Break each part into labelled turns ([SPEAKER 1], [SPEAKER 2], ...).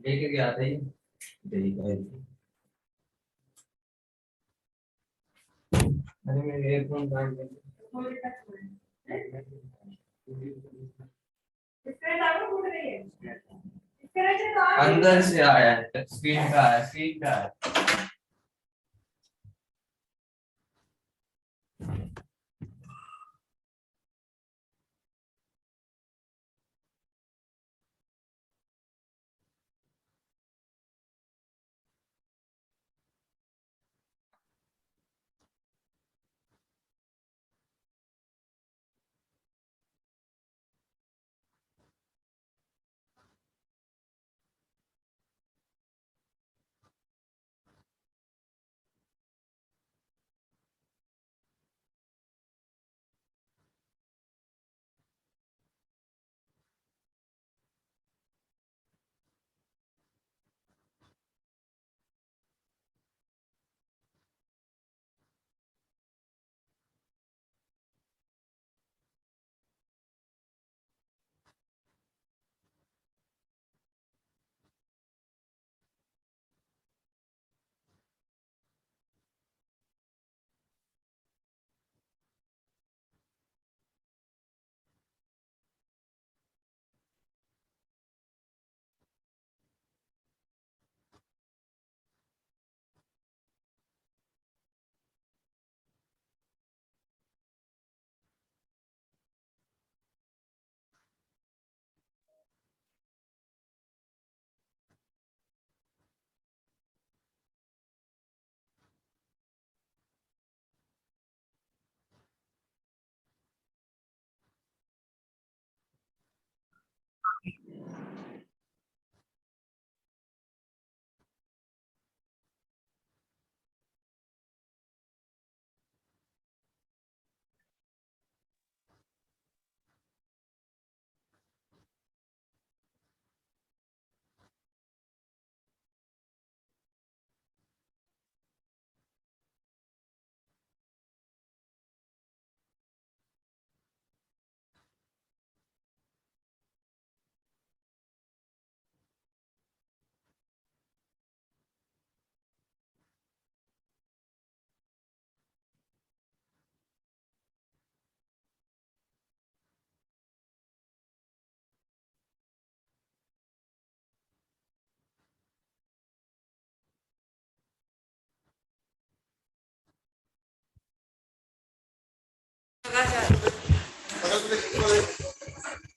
[SPEAKER 1] लेके गया था ये दही का। अरे मेरे एयरफोन काट दे। अंदर से आया है, स्क्रीन का है, स्क्रीन का है।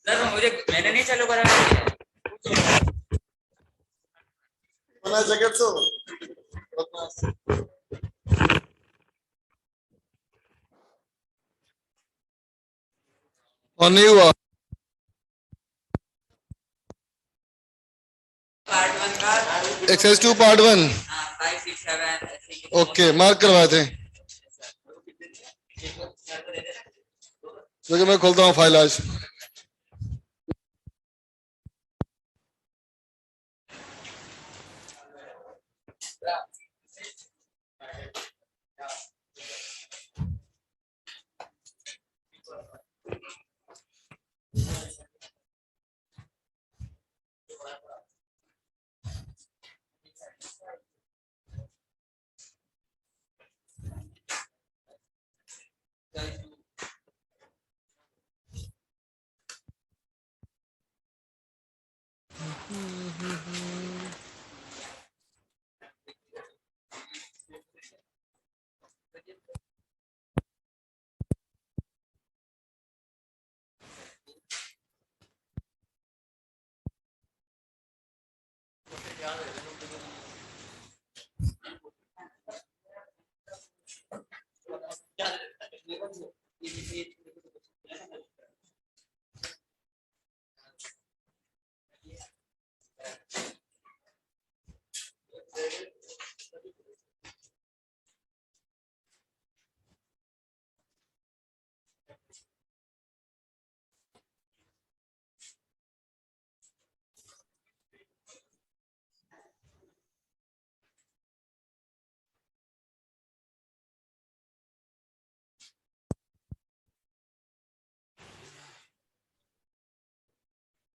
[SPEAKER 1] सर मुझे मैंने नहीं चालू करा
[SPEAKER 2] जैकेट और नहीं हुआ।
[SPEAKER 1] पार्ट 1 का
[SPEAKER 2] एक्सरसाइज 2 पार्ट 1
[SPEAKER 1] 5 6 7
[SPEAKER 2] ओके मार्क करवाए थे। क्योंकि मैं खोलता हूँ फाइल आज।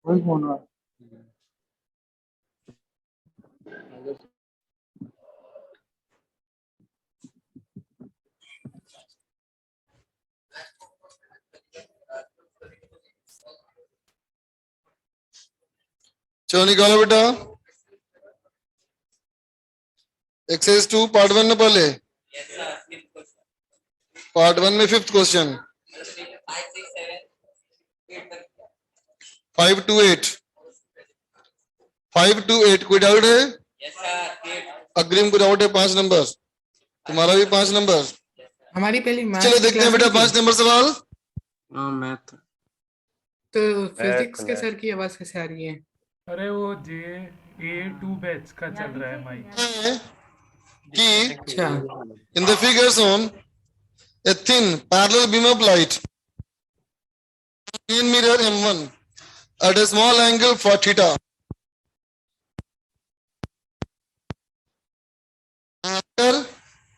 [SPEAKER 2] कोई फोन आ चलो निकालो बेटा एक्सरसाइज 2 पार्ट 1 में पहले पार्ट 1 में 5th क्वेश्चन 5 to 8 5 to 8 कोई डाउट है? अग्रिम को डाउट है 5 नंबर तुम्हारा भी 5 नंबर
[SPEAKER 3] हमारी पहली मैथ
[SPEAKER 2] चलो देखते हैं बेटा 5 नंबर सवाल
[SPEAKER 4] मैथ
[SPEAKER 3] तो फिजिक्स के सर की आवाज कैसे आ रही है?
[SPEAKER 5] अरे वो JA2 बैच का चल रहा है माइक
[SPEAKER 2] है कि
[SPEAKER 3] अच्छा
[SPEAKER 2] in the figure shown a thin parallel beam of light in mirror M1 at a small angle for theta after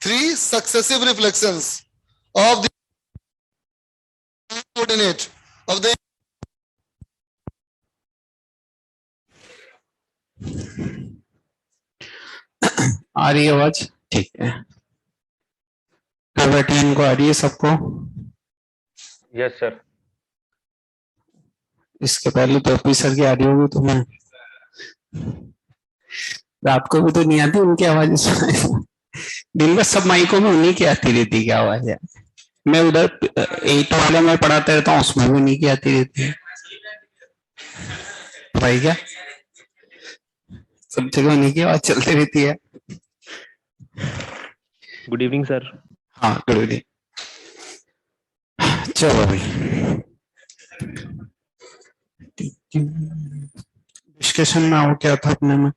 [SPEAKER 2] 3 successive reflections of the coordinate of the
[SPEAKER 4] आ रही है आवाज? ठीक है। तो बैठे इनको आ रही है सबको?
[SPEAKER 6] Yes sir.
[SPEAKER 4] इसके पहले तो ऑफिसर की आ रही होगी तुम्हें, रात को भी तो नहीं आती उनकी आवाज इसमें। दिन भर सब माइकों में उन्हीं की आती रहती क्या आवाज है। मैं उधर 8 वाले में पढ़ाते रहता हूँ, उसमें भी उन्हीं की आती रहती है भाई। क्या सब जगह उन्हीं की आवाज चलती रहती है।
[SPEAKER 6] Good evening sir.
[SPEAKER 4] हाँ गुड इवनिंग। चलो भाई डिस्कशन में आओ, क्या था अपने में?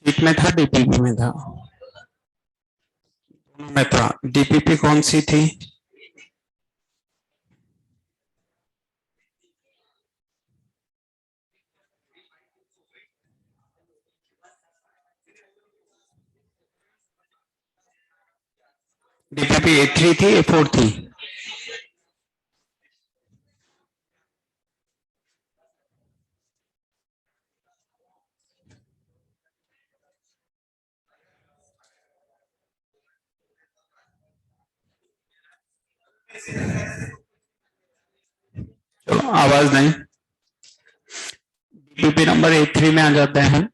[SPEAKER 4] शीट में था डीपीपी में था? दोनों में था। डीपीपी कौन सी थी? डीपीपी A3 थी A4 थी? चलो आवाज नहीं। डीपीपी नंबर A3 में आ जाते हैं।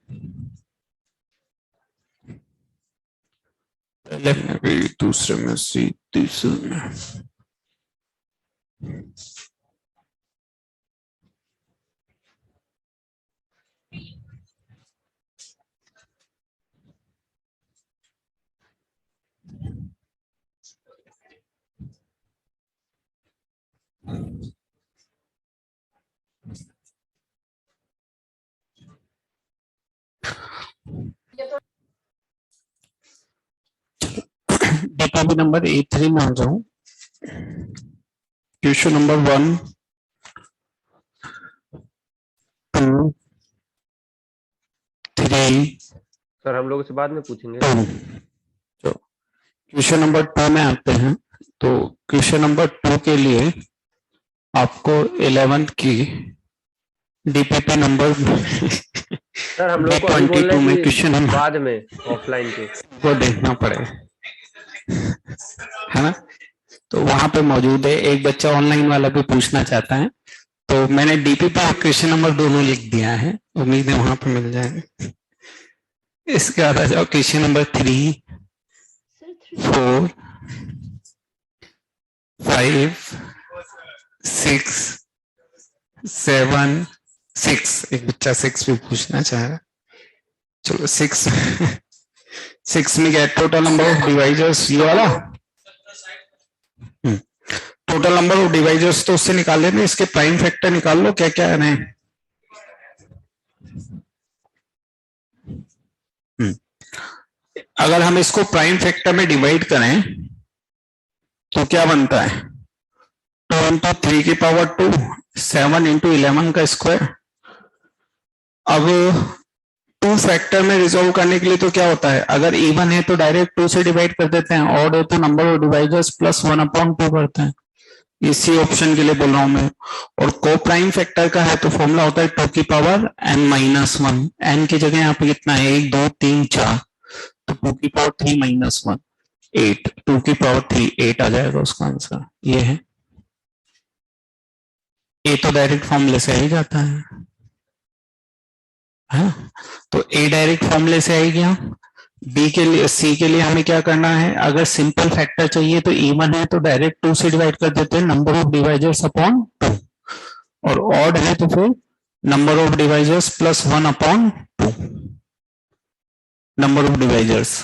[SPEAKER 4] पहले में भी, दूसरे में सी, तीसरे में डीपीपी नंबर A3 में आ जाऊं। क्वेश्चन नंबर 1 2 3
[SPEAKER 6] सर हम लोग से बाद में पूछेंगे।
[SPEAKER 4] तो क्वेश्चन नंबर 2 में आते हैं। तो क्वेश्चन नंबर 2 के लिए आपको 11th की डीपीपी नंबर
[SPEAKER 6] सर हम लोग को अभी बोल
[SPEAKER 4] 22 में
[SPEAKER 6] रहे हैं
[SPEAKER 4] क्वेश्चन
[SPEAKER 6] कि
[SPEAKER 4] हम
[SPEAKER 6] बाद में ऑफलाइन के
[SPEAKER 4] को देखना पड़ेगा, है ना? तो वहां पे मौजूद है। एक बच्चा ऑनलाइन वाला भी पूछना चाहता है, तो मैंने डीपीपी और क्वेश्चन नंबर दोनों लिख दिया है, उम्मीद है वहां पे मिल जाएगा। इसके बाद आ जाओ क्वेश्चन नंबर 3 4 5 6 7 6। एक बच्चा 6 भी पूछना चाह रहा। चलो 6 में क्या टोटल नंबर ऑफ डिवाइजर्स, ये वाला टोटल नंबर ऑफ डिवाइजर्स तो उससे निकाल लेना। इसके प्राइम फैक्टर निकाल लो, क्या क्या है। अगर हम इसको प्राइम फैक्टर में डिवाइड करें तो क्या बनता है? 2 इंटू 3 की पावर 2 7 इंटू 11 का स्क्वायर। अब 2 फैक्टर में रिजोल्व करने के लिए तो क्या होता है, अगर इवन है तो डायरेक्ट 2 से डिवाइड कर देते हैं, ऑड है तो नंबर ऑफ डिवाइजर्स प्लस 1/2 करते हैं। इसी ऑप्शन के लिए बोल रहा हूं मैं। और को प्राइम फैक्टर का है तो फॉर्मूला होता है 2 की पावर n माइनस 1। n की जगह यहाँ पे कितना है 1 2 3 4, तो 2 की पावर 3 माइनस 1 8, 2 की पावर 3 8 आ जाएगा उसका आंसर। ये है ए, तो डायरेक्ट फॉर्मूले से आ ही जाता है, हाँ? तो ए डायरेक्ट फॉर्मूले से आ गया। बी के लिए, सी के लिए हमें क्या करना है, अगर सिंपल फैक्टर चाहिए तो इवन है तो डायरेक्ट 2 से डिवाइड कर देते हैं, नंबर ऑफ डिवाइजर्स अपॉन 2, और ऑड है तो फिर number of divisors plus 1 upon 2, number of divisors.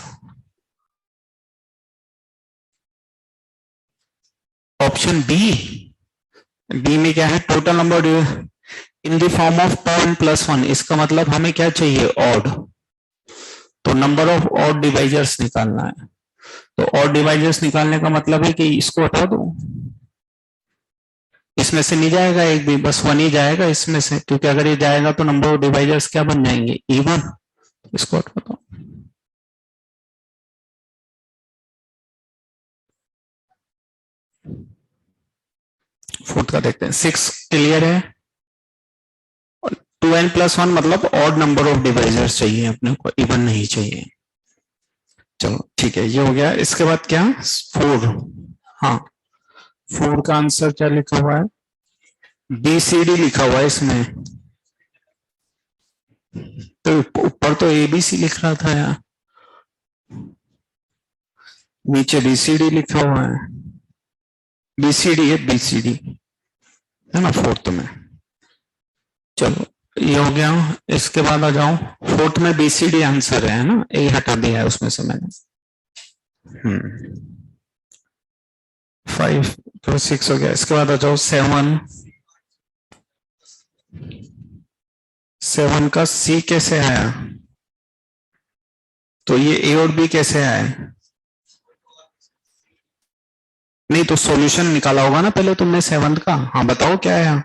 [SPEAKER 4] Option B में क्या है, total number in the form of 2n plus 1, इसका मतलब हमें क्या चाहिए ऑड, तो नंबर ऑफ ऑड डिवाइजर्स निकालना है। तो ऑड डिवाइजर्स निकालने का मतलब है कि इसको हटा दो, इसमें से नहीं जाएगा एक भी, बस 1 ही जाएगा इसमें से, क्योंकि अगर ये जाएगा तो नंबर ऑफ डिवाइजर्स क्या बन जाएंगे इवन, इसको हटा दो। फोर्थ का देखते हैं। 6 क्लियर है। 2n प्लस 1 मतलब ऑड नंबर ऑफ डिवाइजर्स चाहिए अपने को, इवन नहीं चाहिए। चलो ठीक है, ये हो गया। इसके बाद क्या 4, हाँ 4 का आंसर क्या लिखा हुआ है, BCD लिखा हुआ है इसमें, तो ऊपर तो ABC लिख रहा था यार, नीचे BCD लिखा हुआ है, BCD है, BCD है ना फोर्थ में। चलो ये हो गया। इसके बाद आ जाओ, फोर्थ में BCD आंसर है ना, ए हटा दिया है उसमें से मैंने। 5 तो 6 हो गया। इसके बाद आ जाओ 7 का C कैसे आया, तो ये A और B कैसे आए, नहीं तो सॉल्यूशन निकाला होगा ना पहले तुमने 7 का, हाँ बताओ क्या आया।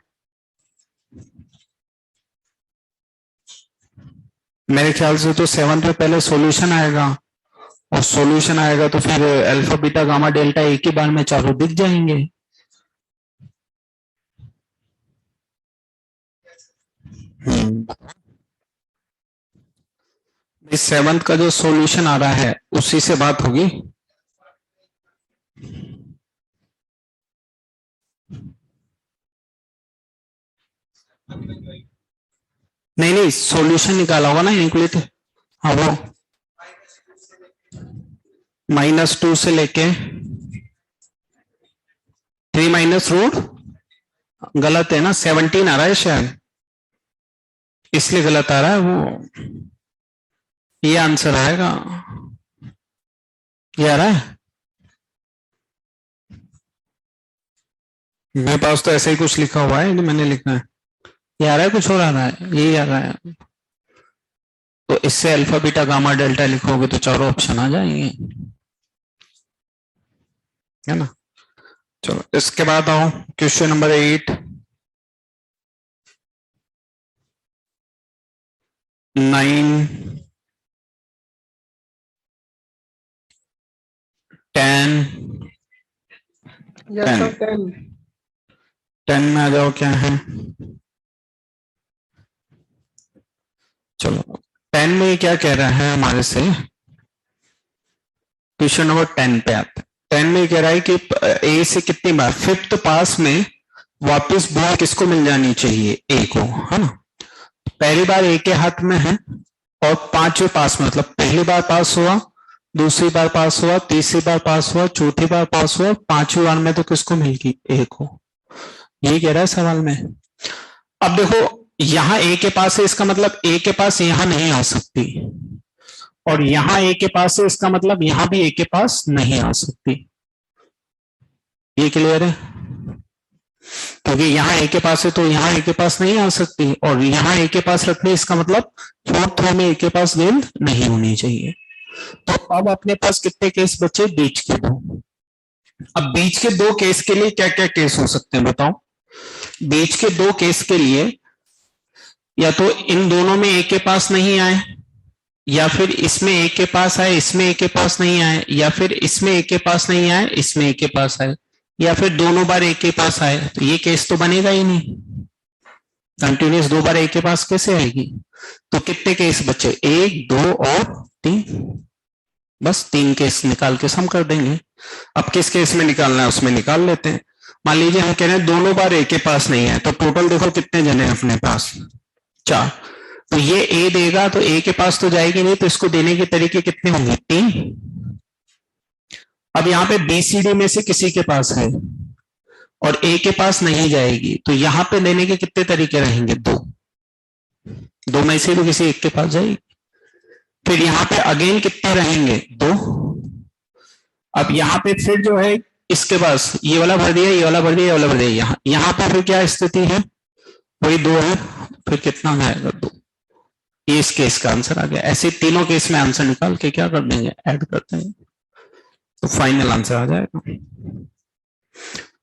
[SPEAKER 4] मेरे ख्याल से तो 7 पे पहले सॉल्यूशन आएगा, और सॉल्यूशन आएगा तो फिर अल्फा बीटा गामा डेल्टा एक ही बार में चारों दिख जाएंगे। इस 7 का जो सॉल्यूशन आ रहा है उसी से बात होगी। नहीं सॉल्यूशन निकाला होगा ना इनक्लूड, हाँ वो -2 से लेके 3 माइनस रूट, गलत है ना, 17 आ रहा है शायद, इसलिए गलत आ रहा है वो, ये आंसर आएगा, ये आ रहा है मेरे पास तो ऐसे ही कुछ लिखा हुआ है जो मैंने लिखा है, ये आ रहा है कुछ और आ रहा है, यही आ रहा है। तो इससे अल्फा बीटा गामा डेल्टा लिखोगे तो चारों ऑप्शन आ जाएंगे, है ना। चलो इसके बाद आओ क्वेश्चन नंबर 8, 9, 10, 10 में आ जाओ क्या है। चलो 10 में क्या कह रहा है हमारे से, क्वेश्चन नंबर 10 पे आते हैं। 10 में कह रहा है कि ए से कितनी बार 5th पास में वापस बॉल किसको मिल जानी चाहिए, ए को, है ना। पहली बार ए के हाथ में है, और 5वें पास में, मतलब पहली बार पास हुआ, दूसरी बार पास हुआ, तीसरी बार पास हुआ, चौथी बार पास हुआ, 5वीं बार में तो किसको मिलगी, ए को। ये कह रहा है सवाल में। अब देखो यहां ए के पास है, इसका मतलब ए के पास यहां नहीं आ सकती, और यहां ए के पास है, इसका मतलब यहां भी ए के पास नहीं आ सकती। ये क्लियर है, क्योंकि यहाँ ए के पास है तो यहाँ ए के पास नहीं आ सकती, और यहाँ ए के पास रखने इसका मतलब 4th रो में ए के पास गेंद नहीं होनी चाहिए। तो अब अपने पास कितने केस बचे, बीच के 2। अब बीच के 2 केस के लिए क्या क्या केस हो सकते हैं बताओ। बीच के 2 केस के लिए या तो इन दोनों में ए के पास नहीं आए, या फिर इसमें ए के पास आए, इसमें ए के पास नहीं आए, या फिर इसमें ए के पास नहीं आए, इसमें ए के पास आए। या फिर दोनों बार एक के पास आए, तो ये केस तो बनेगा ही नहीं। कंटिन्यूस दो बार एक के पास कैसे आएगी? तो कितने केस बचे? 1, 2 और 3, बस 3 केस निकाल के सम कर देंगे। अब किस केस में निकालना है उसमें निकाल लेते हैं। मान लीजिए हम कह रहे हैं दोनों बार ए के पास नहीं है, तो टोटल देखो कितने जने हैं अपने पास, 4। तो ये ए देगा तो ए के पास तो जाएगी नहीं, तो इसको देने के तरीके कितने होंगे? 3। अब यहाँ पे बीसीडी में से किसी के पास है और ए के पास नहीं जाएगी, तो यहां पे देने के कितने तरीके रहेंगे? 2 में से तो किसी एक के पास जाएगी। फिर यहाँ पे अगेन कितने रहेंगे? 2। अब यहाँ पे फिर जो है इसके पास ये वाला भर दिया, ये वाला भर दिया, ये वाला भर दिया, यहाँ पे फिर क्या स्थिति है? वही 2 है, फिर कितना आएगा? 2। ये इस केस का आंसर आ गया। ऐसे तीनों केस में आंसर निकाल के क्या कर देंगे? ऐड कर देंगे, तो फाइनल आंसर आ जाएगा।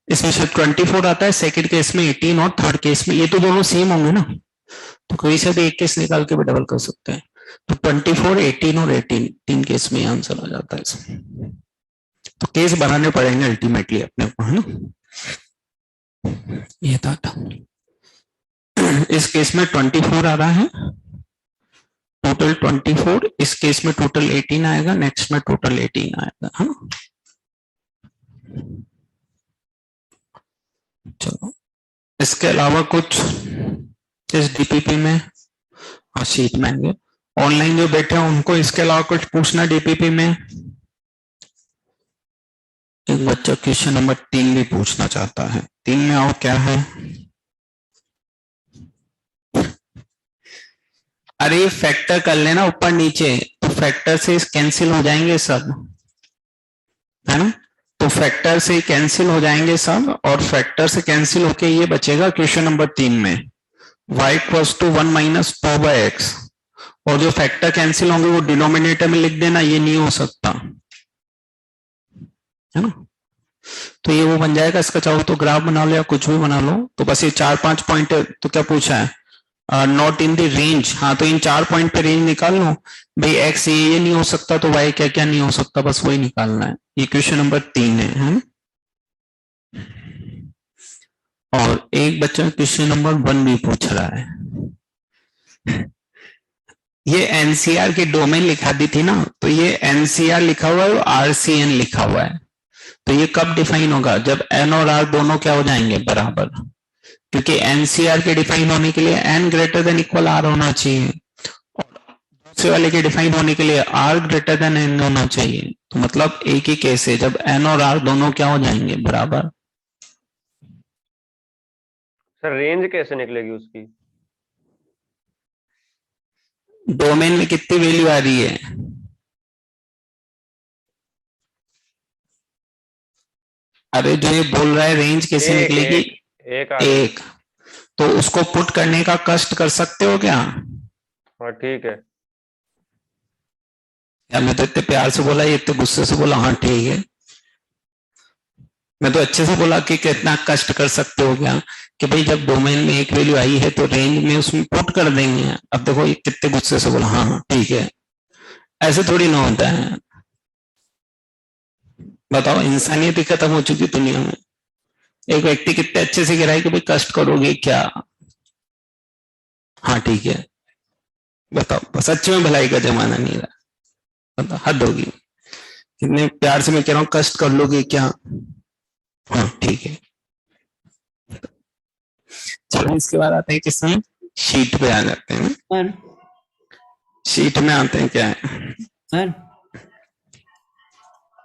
[SPEAKER 4] इसमें से 24 आता है, सेकंड केस में 18 और थर्ड केस में, ये तो दोनों सेम होंगे ना, तो कोई से भी एक केस निकाल के भी डबल कर सकते हैं। तो 24, 18 और 18 3 केस में आंसर आ जाता है इसमें। तो केस बनाने पड़ेंगे अल्टीमेटली अपने को, है ना। ये था इस केस में 24 आ रहा है, टोटल 24। इस केस में टोटल 18 आएगा, नेक्स्ट में टोटल 18 आएगा, है ना। चलो इसके अलावा कुछ इस डीपीपी में, हाँ शीट में आएंगे। ऑनलाइन जो बैठे हैं उनको इसके अलावा कुछ पूछना डीपीपी में? एक बच्चा क्वेश्चन नंबर 3 भी पूछना चाहता है। 3 में और क्या है? अरे फैक्टर कर लेना ऊपर नीचे, तो फैक्टर से कैंसिल हो जाएंगे सब, है ना। तो फैक्टर से कैंसिल हो जाएंगे सब, और फैक्टर से कैंसिल होके ये बचेगा क्वेश्चन नंबर 3 में y equals to 1 minus 2/x, और जो फैक्टर कैंसिल होंगे वो डिनोमिनेटर में लिख देना, ये नहीं हो सकता, है ना। तो ये वो बन जाएगा। इसका चाहो तो ग्राफ बना लो या कुछ भी बना लो। तो बस ये 4-5 पॉइंट, तो क्या पूछा है? Not in the range. हाँ, तो इन 4 पॉइंट पे रेंज निकाल लो भाई। एक्स ये नहीं हो सकता तो वाई क्या क्या नहीं हो सकता, बस वही निकालना है। ये क्वेश्चन नंबर 3 है। और एक बच्चा क्वेश्चन नंबर 1 भी पूछ रहा है। ये एनसीआर के डोमेन लिखा दी थी ना, तो ये एनसीआर लिखा हुआ है और आरसीएन लिखा हुआ है। तो ये कब डिफाइन होगा? जब एन और आर दोनों क्या हो जाएंगे? बराबर। क्योंकि एनसीआर के डिफाइन होने के लिए n greater than equal R होना चाहिए, और दूसरे वाले के डिफाइन होने के लिए आर ग्रेटर देन एन होना चाहिए। तो मतलब एक ही केस है जब एन और आर दोनों क्या हो जाएंगे? बराबर।
[SPEAKER 6] सर रेंज कैसे निकलेगी उसकी?
[SPEAKER 4] डोमेन में कितनी वैल्यू आ रही है? अरे जो ये बोल रहा है रेंज कैसे निकलेगी? एक। तो उसको पुट करने का कष्ट कर सकते हो क्या?
[SPEAKER 6] हाँ ठीक है।
[SPEAKER 4] या मैं तो इतने प्यार से बोला, ये इतने गुस्से से बोला? हाँ ठीक है। मैं तो अच्छे से बोला कि कितना कष्ट कर सकते हो क्या, कि भाई जब डोमेन में एक वैल्यू आई है तो रेंज में उसमें पुट कर देंगे। अब देखो ये कितने गुस्से से बोला हाँ ठीक है। ऐसे थोड़ी ना होता है। बताओ, इंसानियत ही खत्म हो चुकी दुनिया में। एक व्यक्ति कितने अच्छे से कह रहा है कि भाई कष्ट करोगे क्या? हाँ ठीक है। बताओ, सच में भलाई का जमाना नहीं रहा, बताओ हद होगी। कितने प्यार से मैं कह रहा हूँ कष्ट कर लोगे क्या? हाँ ठीक है। चलो इसके बाद आते हैं किसमें? शीट पे आ जाते हैं।
[SPEAKER 7] सर
[SPEAKER 4] शीट में आते हैं। क्या है
[SPEAKER 7] सर?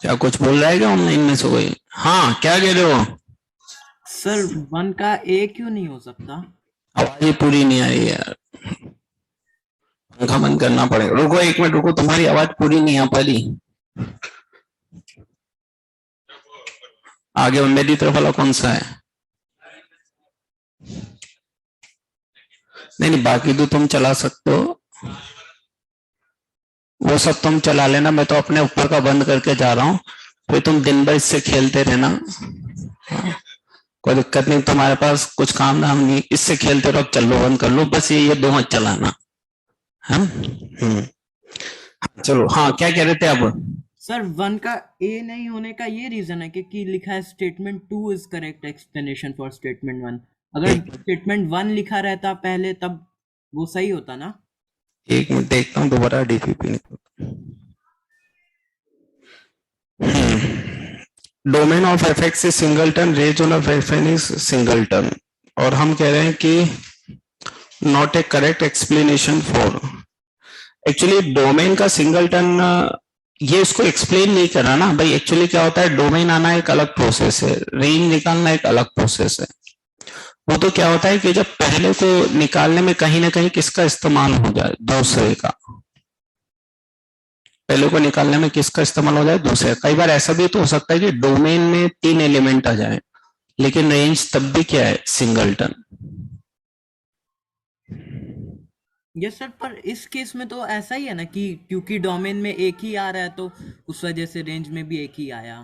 [SPEAKER 4] क्या कुछ बोल रहा है क्या ऑनलाइन में से कोई? हाँ क्या कह रहे हो?
[SPEAKER 7] सर 1 का ए क्यों नहीं हो सकता?
[SPEAKER 4] आवाज ही पूरी नहीं आ रही यार, पंखा बंद करना पड़ेगा। रुको 1 मिनट रुको, तुम्हारी आवाज पूरी नहीं आ पा रही। आगे मेरी तरफ वाला कौन सा है? नहीं, बाकी तो तुम चला सकते हो, वो सब तुम चला लेना। मैं तो अपने ऊपर का बंद करके जा रहा हूँ, फिर तुम दिन भर इससे खेलते रहना। कोई दिक्कत नहीं, तुम्हारे पास कुछ काम धाम नहीं, इससे खेलते रहो। चलो बंद कर लो, बस ये 2 मत चलाना। हाँ चलो। हाँ क्या कह रहे थे अब?
[SPEAKER 7] सर 1 का ए नहीं होने का ये रीजन है कि लिखा है statement 2 is correct explanation for statement 1। अगर स्टेटमेंट 1 लिखा रहता पहले तब वो सही होता ना।
[SPEAKER 4] एक मिनट देखता हूँ दोबारा DPP domain of FX is singleton, range of FN is singleton, और हम कह रहे हैं कि not a correct explanation for. Actually domain का सिंगलटन ये इसको एक्सप्लेन नहीं करा ना भाई। एक्चुअली क्या होता है, डोमेन आना एक अलग प्रोसेस है, रेंज निकालना एक अलग प्रोसेस है। वो तो क्या होता है कि जब पहले को निकालने में कहीं ना कहीं किसका इस्तेमाल हो जाए, दूसरे का। पहले को निकालने में किसका इस्तेमाल हो जाए, दूसरे। कई बार ऐसा भी तो हो सकता है कि डोमेन में 3 एलिमेंट आ जाए लेकिन रेंज तब भी क्या है, सिंगलटन।
[SPEAKER 7] यस सर, पर इस केस में तो ऐसा ही है ना कि क्योंकि डोमेन में एक ही आ रहा है तो उस वजह से रेंज में भी एक ही आया।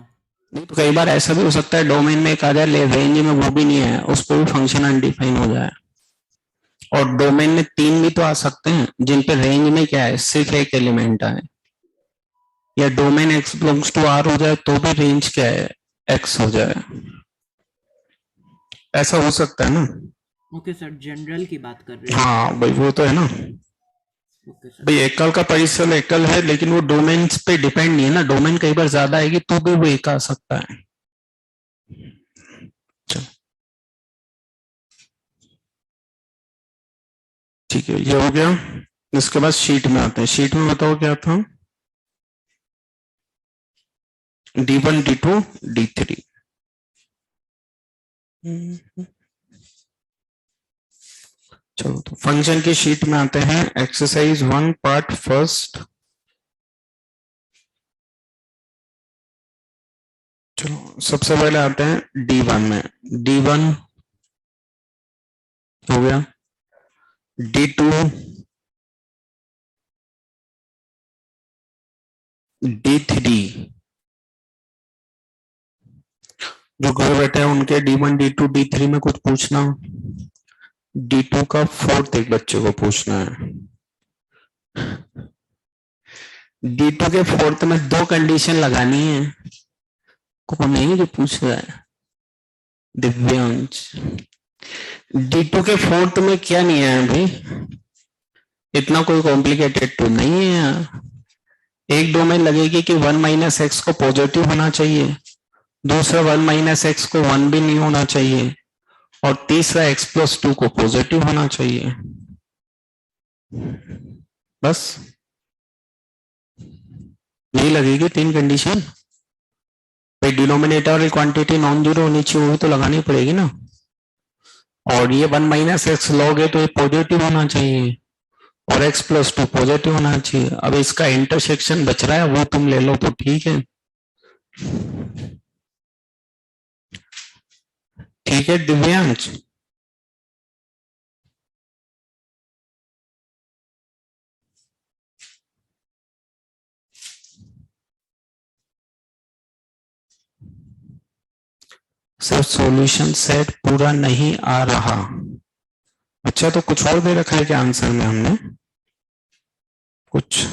[SPEAKER 4] नहीं तो कई बार ऐसा भी हो सकता है डोमेन में एक आ जाए, रेंज में वो भी नहीं है, उस पर भी फंक्शन अनडिफाइन हो जाए। और डोमेन में 3 भी तो आ सकते हैं जिन पे रेंज में क्या है, सिर्फ एक एलिमेंट आए। या domain x belongs to R हो जाए तो भी रेंज क्या है, एक्स हो जाए। ऐसा हो सकता है ना।
[SPEAKER 7] ओके सर, जनरल की बात कर रहे हैं।
[SPEAKER 4] हाँ भाई वो तो है ना
[SPEAKER 7] ओके सर।
[SPEAKER 4] भाई। एकल का परिसर एकल है लेकिन वो डोमेन पे डिपेंड नहीं है ना। डोमेन कई बार ज्यादा आएगी तो भी वो एक आ सकता है। चलो ठीक है, ये हो गया। इसके बाद शीट में आते हैं। शीट में बताओ क्या था, D1 D2 D3। चलो तो फंक्शन की शीट में आते हैं। Exercise 1 part first. चलो सबसे पहले आते हैं D1 में। D1 हो गया, D2 D3। जो घर बैठे हैं उनके D1 D2 D3 में कुछ पूछना, D2 का फोर्थ एक बच्चे को पूछना है। D2 के फोर्थ में 2 कंडीशन लगानी है। कौन है जो पूछ रहा है, दिव्यांश। D2 के फोर्थ में क्या नहीं है भाई, इतना कोई कॉम्प्लिकेटेड तो नहीं है यार। एक डोमेन लगेगी कि 1 माइनस एक्स को पॉजिटिव होना चाहिए, दूसरा 1 माइनस एक्स को 1 भी नहीं होना चाहिए, और तीसरा x प्लस 2 को पॉजिटिव होना चाहिए। बस यही लगेगी 3 कंडीशन। भाई डिनोमिनेटर वाली क्वांटिटी नॉन जीरो होनी चाहिए, वो भी तो लगानी पड़ेगी ना। और ये 1 माइनस एक्स लॉग है तो ये पॉजिटिव होना चाहिए और x प्लस 2 पॉजिटिव होना चाहिए। अब इसका इंटरसेक्शन बच रहा है वो तुम ले लो तो ठीक है। ठीक है दिव्यांश। सर सॉल्यूशन सेट पूरा नहीं आ रहा। अच्छा तो कुछ और दे रखा है क्या आंसर में हमने, कुछ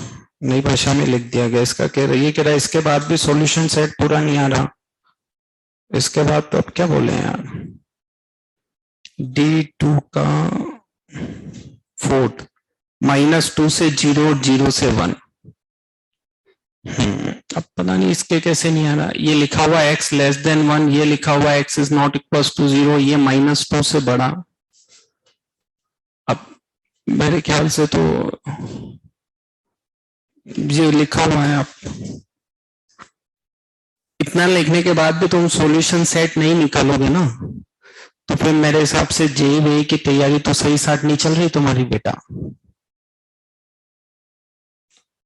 [SPEAKER 4] नई भाषा में लिख दिया गया। इसका कह रही है, कह रहा है इसके बाद भी सॉल्यूशन सेट पूरा नहीं आ रहा। इसके बाद तो अब क्या बोले यार, D2 का फोर्थ -2 से 0, 0 से 1। अब पता नहीं इसके कैसे नहीं आ रहा। ये लिखा हुआ x लेस देन 1, ये लिखा हुआ x is not equal to 0, ये -2 से बड़ा। अब मेरे ख्याल से तो ये लिखा हुआ है। आप इतना लिखने के बाद भी तुम सॉल्यूशन सेट नहीं निकालोगे ना, तो फिर मेरे हिसाब से JEE की तैयारी तो सही साथ नहीं चल रही तुम्हारी बेटा,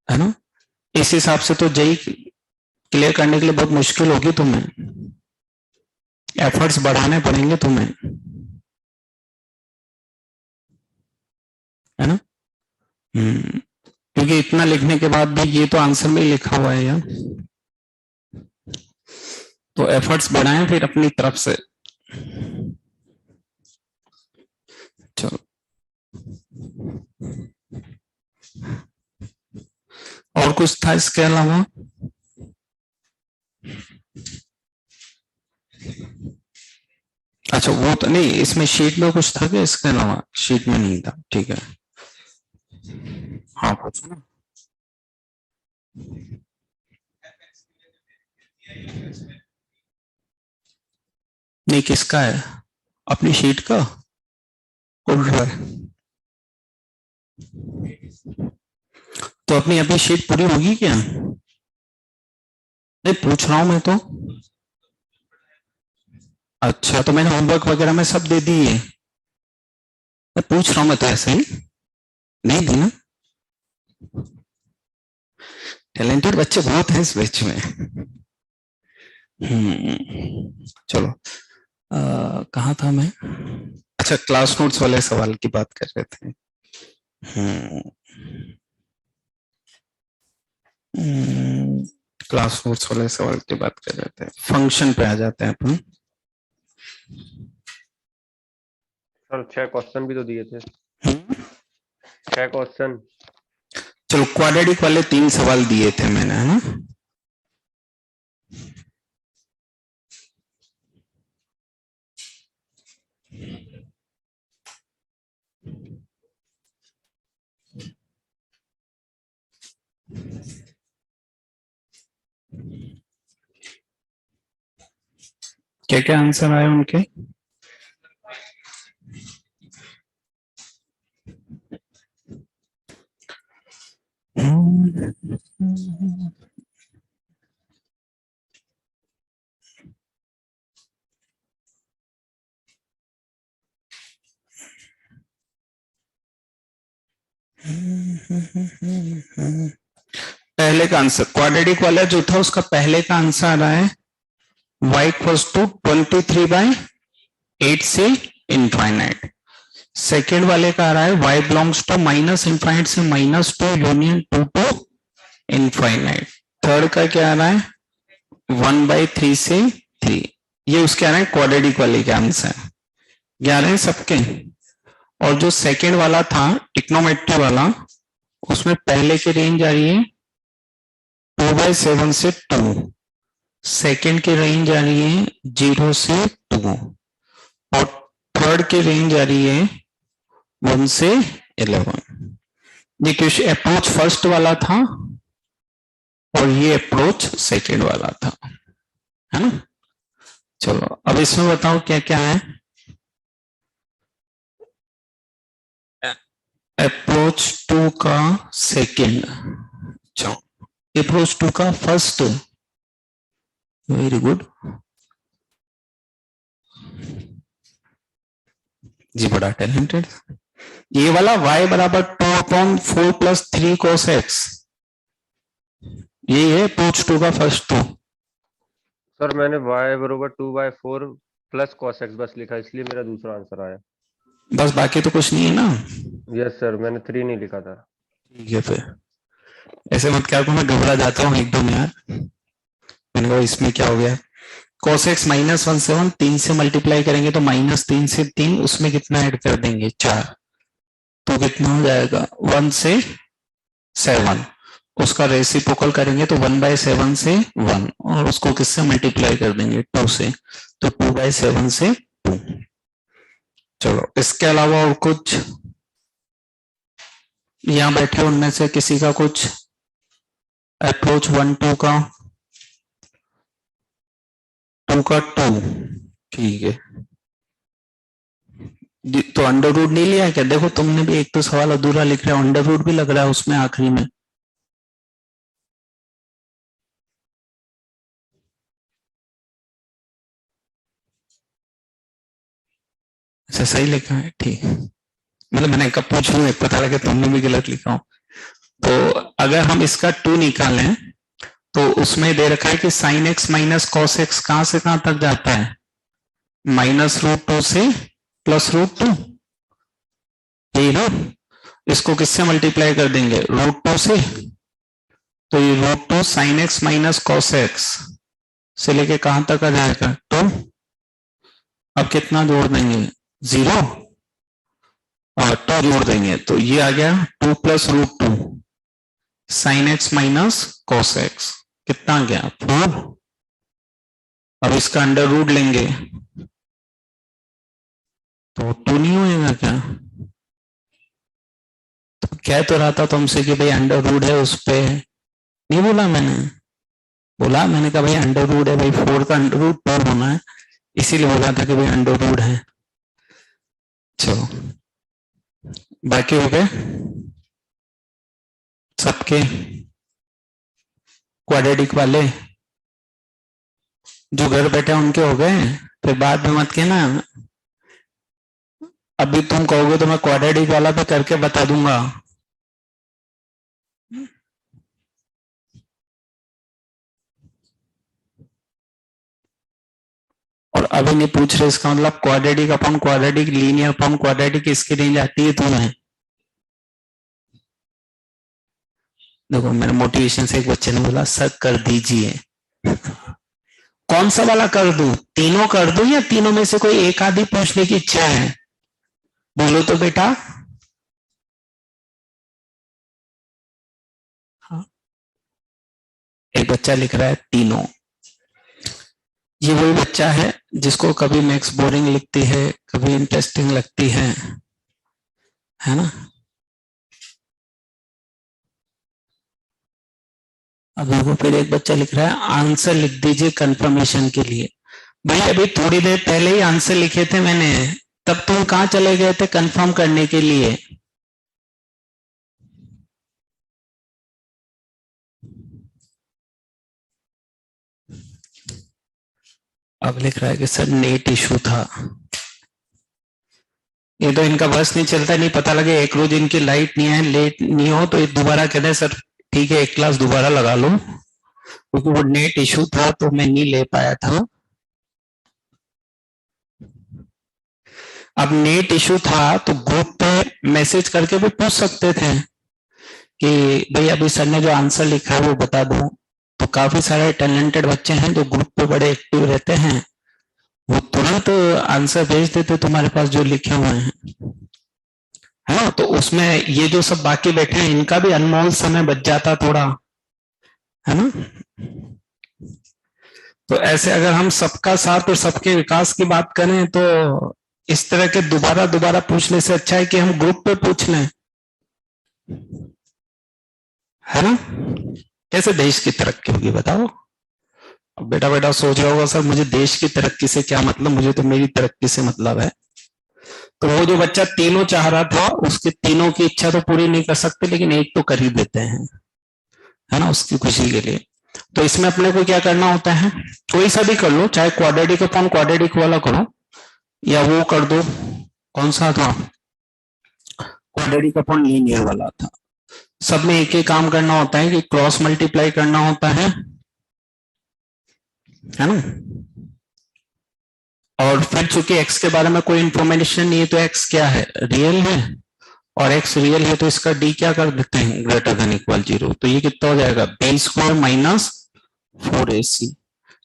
[SPEAKER 4] है ना। इस हिसाब से तो JEE क्लियर करने के लिए बहुत मुश्किल होगी तुम्हें, एफर्ट्स बढ़ाने पड़ेंगे तुम्हें, है ना। क्योंकि इतना लिखने के बाद भी ये तो आंसर में ही लिखा हुआ है यार। तो एफर्ट्स बढ़ाएं फिर अपनी तरफ से। चलो और कुछ था इसके अलावा। अच्छा वो तो नहीं, इसमें शीट में कुछ था क्या इसके अलावा? शीट में नहीं था, ठीक है। हाँ पूछो ना। नहीं किसका है? अपनी शीट का उड़ रहा है तो अपनी अभी शीट पूरी होगी क्या? नहीं पूछ रहा हूं मैं तो। अच्छा तो मैंने होमवर्क वगैरह में सब दे दी है। मैं पूछ रहा हूं, मैं तो ऐसे ही नहीं दी ना। टैलेंटेड बच्चे बहुत हैं इस बैच में। चलो कहाँ था मैं? अच्छा क्लास नोट्स वाले सवाल की बात कर रहे थे। क्लास नोट्स वाले सवाल की बात कर रहे थे। फंक्शन पे आ जाते हैं अपन।
[SPEAKER 6] सर 6 क्वेश्चन भी तो दिए थे। 6 क्वेश्चन।
[SPEAKER 4] चलो क्वाड्रेटिक वाले 3 सवाल दिए थे मैंने, है ना? क्या क्या आंसर आए उनके? पहले का आंसर क्वाड्रेटिक वाला जो था उसका पहले का आंसर आ रहा है y इक्वल्स टू 23/8 से इनफाइनाइट। सेकेंड वाले का आ रहा है y belongs to minus infinite से -2 यूनियन 2 टू इनफाइनाइट। थर्ड का क्या आ रहा है 1/3 से 3। ये उसके आ रहे हैं क्वाड्रेटिक वाले के आंसर। ये आ रहे हैं सबके। और जो सेकेंड वाला था ट्रिग्नोमेट्री वाला, उसमें पहले की रेंज आ रही है 2/7 से 2। सेकेंड की रेंज आ रही है 0 से 2 और थर्ड की रेंज आ रही है 1 से 11। ये क्वेश्चन अप्रोच फर्स्ट वाला था और ये अप्रोच सेकेंड वाला था, है ना? चलो अब इसमें बताओ क्या क्या है। अप्रोच 2 का सेकेंड, अप्रोच 2 का फर्स्ट। वेरी गुड जी, बड़ा टैलेंटेड। ये वाला y बराबर 2/4 + 3 cos x, ये है अप्रोच 2 का फर्स्ट। तो
[SPEAKER 6] सर मैंने y बराबर 2/4 प्लस cos x बस लिखा, इसलिए मेरा दूसरा आंसर आया।
[SPEAKER 4] बस, बाकी तो कुछ नहीं है ना?
[SPEAKER 6] यस सर, मैंने 3 नहीं लिखा था।
[SPEAKER 4] ठीक है, फिर ऐसे मत क्या, मैं घबरा जाता हूँ एकदम यार। मैंने कहा इसमें क्या हो गया। cos x -1 से 1, 3 से मल्टीप्लाई करेंगे तो -3 से 3, उसमें कितना ऐड कर देंगे 4, तो कितना हो जाएगा 1 से 7। उसका रेसिप्रोकल करेंगे तो 1/7 से 1 और उसको किससे मल्टीप्लाई कर देंगे 2 से, तो 2/7 से 2। चलो इसके अलावा और कुछ यहाँ बैठे उनमें से किसी का कुछ अप्रोच 1 2 का 2 का 2, ठीक है। तो अंडर रूट नहीं लिया क्या? देखो तुमने भी एक तो सवाल अधूरा लिख रहे हो, अंडर रूट भी लग रहा है उसमें आखिरी में। अच्छा सही लिखा है, ठीक है। मतलब मैंने कब पूछ लूं, पता लगे तुमने भी गलत लिखा हो। तो अगर हम इसका 2 निकालें तो उसमें दे रखा है कि sin x - cos x कहां से कहां तक जाता है, -√2 से +√2, यही ना? इसको किससे मल्टीप्लाई कर देंगे √2 से, तो ये √2 sin x - cos x से लेके कहां तक आ जाएगा 2। अब कितना जोड़ देंगे 0 और 2 जोड़ देंगे तो ये आ गया 2 + √2 sin x - cos x, कितना आ गया 4। अब इसका अंडर रूट लेंगे तो 2 नहीं होएगा क्या? तो कह तो रहा था तुमसे कि भाई अंडर रूट है उस पे, नहीं बोला मैंने? बोला, मैंने कहा भाई अंडर रूट है भाई, 4 का अंडर रूट 4 होना है, इसीलिए बोला था कि भाई अंडर रूट है। चलो बाकी हो गए सबके क्वाड्रेटिक वाले, जो घर बैठे हैं उनके हो गए। फिर बाद में मत कहना, अभी तुम कहोगे तो मैं क्वाड्रेटिक वाला भी करके बता दूंगा। और अभी नहीं पूछ रहे, इसका मतलब quadratic upon quadratic, linear upon quadratic, इसकी रेंज आती है तुम्हें? देखो मेरे मोटिवेशन से एक बच्चे ने बोला सर कर दीजिए। कौन सा वाला कर दूं? तीनों कर दूं या तीनों में से कोई एक आधी पूछने की इच्छा है? बोलो तो बेटा। हाँ। एक बच्चा लिख रहा है तीनों। ये वही बच्चा है जिसको कभी मैथ्स बोरिंग लिखती है, कभी इंटरेस्टिंग लगती है ना? अब देखो फिर एक बच्चा लिख रहा है आंसर लिख दीजिए कंफर्मेशन के लिए। भाई अभी थोड़ी देर पहले ही आंसर लिखे थे मैंने, तब तुम कहां चले गए थे कंफर्म करने के लिए? अब लिख रहा है कि सर नेट इशू था। ये तो इनका बस नहीं चलता, नहीं पता लगे एक रोज इनकी लाइट नहीं है, लेट नहीं हो तो ये दोबारा कहते हैं सर ठीक है एक क्लास दोबारा लगा लो, क्योंकि वो नेट इशू था तो मैं नहीं ले पाया था। अब नेट इशू था तो ग्रुप पे मैसेज करके भी पूछ सकते थे कि भाई अभी सर ने जो आंसर लिखा है वो बता दो। तो काफी सारे टैलेंटेड बच्चे हैं जो ग्रुप पे बड़े एक्टिव रहते हैं, वो तुरंत आंसर भेज देते तुम्हारे पास जो लिखे हुए हैं, है ना? तो उसमें ये जो सब बाकी बैठे हैं इनका भी अनमोल समय बच जाता थोड़ा, है ना? तो ऐसे अगर हम सबका साथ और सबके विकास की बात करें तो इस तरह के दोबारा दोबारा पूछने से अच्छा है कि हम ग्रुप पे पूछ लें, है ना? कैसे देश की तरक्की होगी बताओ? अब बेटा बेटा सोच रहा होगा सर मुझे देश की तरक्की से क्या मतलब, मुझे तो मेरी तरक्की से मतलब है। तो वो जो बच्चा तीनों चाह रहा था उसके तीनों की इच्छा तो पूरी नहीं कर सकते, लेकिन एक तो कर ही देते हैं, है ना, उसकी खुशी के लिए। तो इसमें अपने को क्या करना होता है, कोई सा भी कर लो, चाहे क्वाड्रेटिक अपॉन क्वाड्रेटिक वाला करो या वो कर दो, कौन सा था, क्वाड्रेटिक अपॉन लीनियर वाला था। सब में एक ही काम करना होता है कि क्रॉस मल्टीप्लाई करना होता है ना? और फिर चूंकि x के बारे में कोई इंफॉर्मेशन नहीं है तो x क्या है, रियल है, और x रियल है तो इसका d क्या कर देते हैं, ग्रेटर देन इक्वल 0। तो ये कितना हो जाएगा, बी स्क्वायर माइनस 4ac।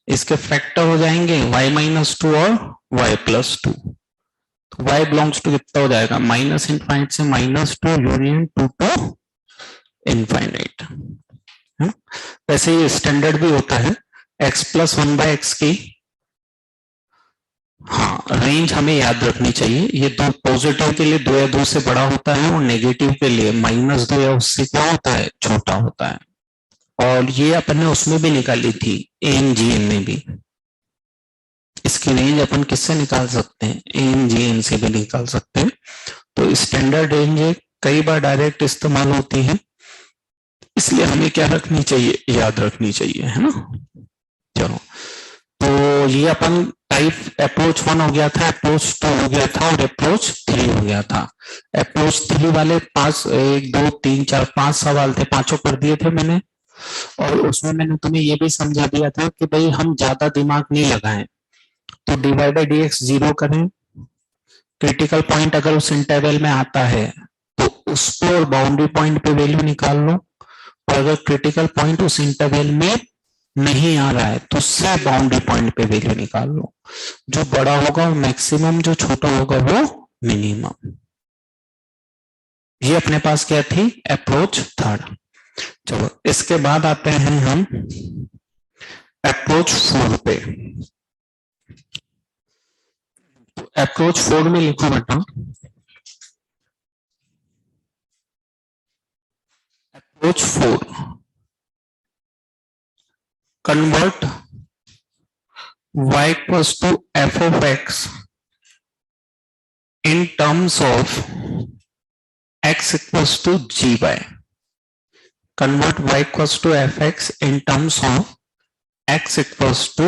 [SPEAKER 4] इसके फैक्टर हो जाएंगे y माइनस 2 और y प्लस 2। तो y बिलोंग्स टू कितना हो जाएगा, माइनस इनफाइनाइट से माइनस 2 यूनियन 2 टू इनफाइनाइट। वैसे ये स्टैंडर्ड भी होता है x प्लस 1/x की। हाँ, रेंज हमें याद रखनी चाहिए, ये दो पॉजिटिव के लिए 2 या 2 से बड़ा होता है और नेगेटिव के लिए -2 या उससे क्या होता है, छोटा होता है। और ये अपन ने उसमें भी निकाली थी ANGN में भी। इसकी रेंज अपन किससे निकाल सकते हैं, ANGN से भी निकाल सकते हैं। तो स्टैंडर्ड रेंज कई बार डायरेक्ट इस्तेमाल होती है, इसलिए हमें क्या रखनी चाहिए, याद रखनी चाहिए, है ना? चलो, तो ये अपन टाइप अप्रोच 1 हो गया था, अप्रोच 2 हो गया था और अप्रोच 3 हो गया था। अप्रोच 3 वाले 5 1 2 3 4 5 सवाल थे, पांचों कर दिए थे मैंने। और उसमें मैंने तुम्हें ये भी समझा दिया था कि भाई हम ज्यादा दिमाग नहीं लगाएं, तो डिवाइड बाय dx 0 करें, क्रिटिकल पॉइंट अगर उस इंटरवल में आता है तो उस पर और बाउंड्री पॉइंट पे वैल्यू निकाल लो, और अगर क्रिटिकल पॉइंट उस इंटरवल में नहीं आ रहा है तो उससे बाउंड्री पॉइंट पे वैल्यू निकाल लो। जो बड़ा होगा वो मैक्सिमम, जो छोटा होगा वो मिनिमम। ये अपने पास क्या थी, अप्रोच 3। चलो इसके बाद आते हैं हम अप्रोच 4 पे। अप्रोच 4 में लिखो बेटा, approach 4, convert y equals to f of x in terms of x equals to gy. Convert y equals to fx in terms of x equals to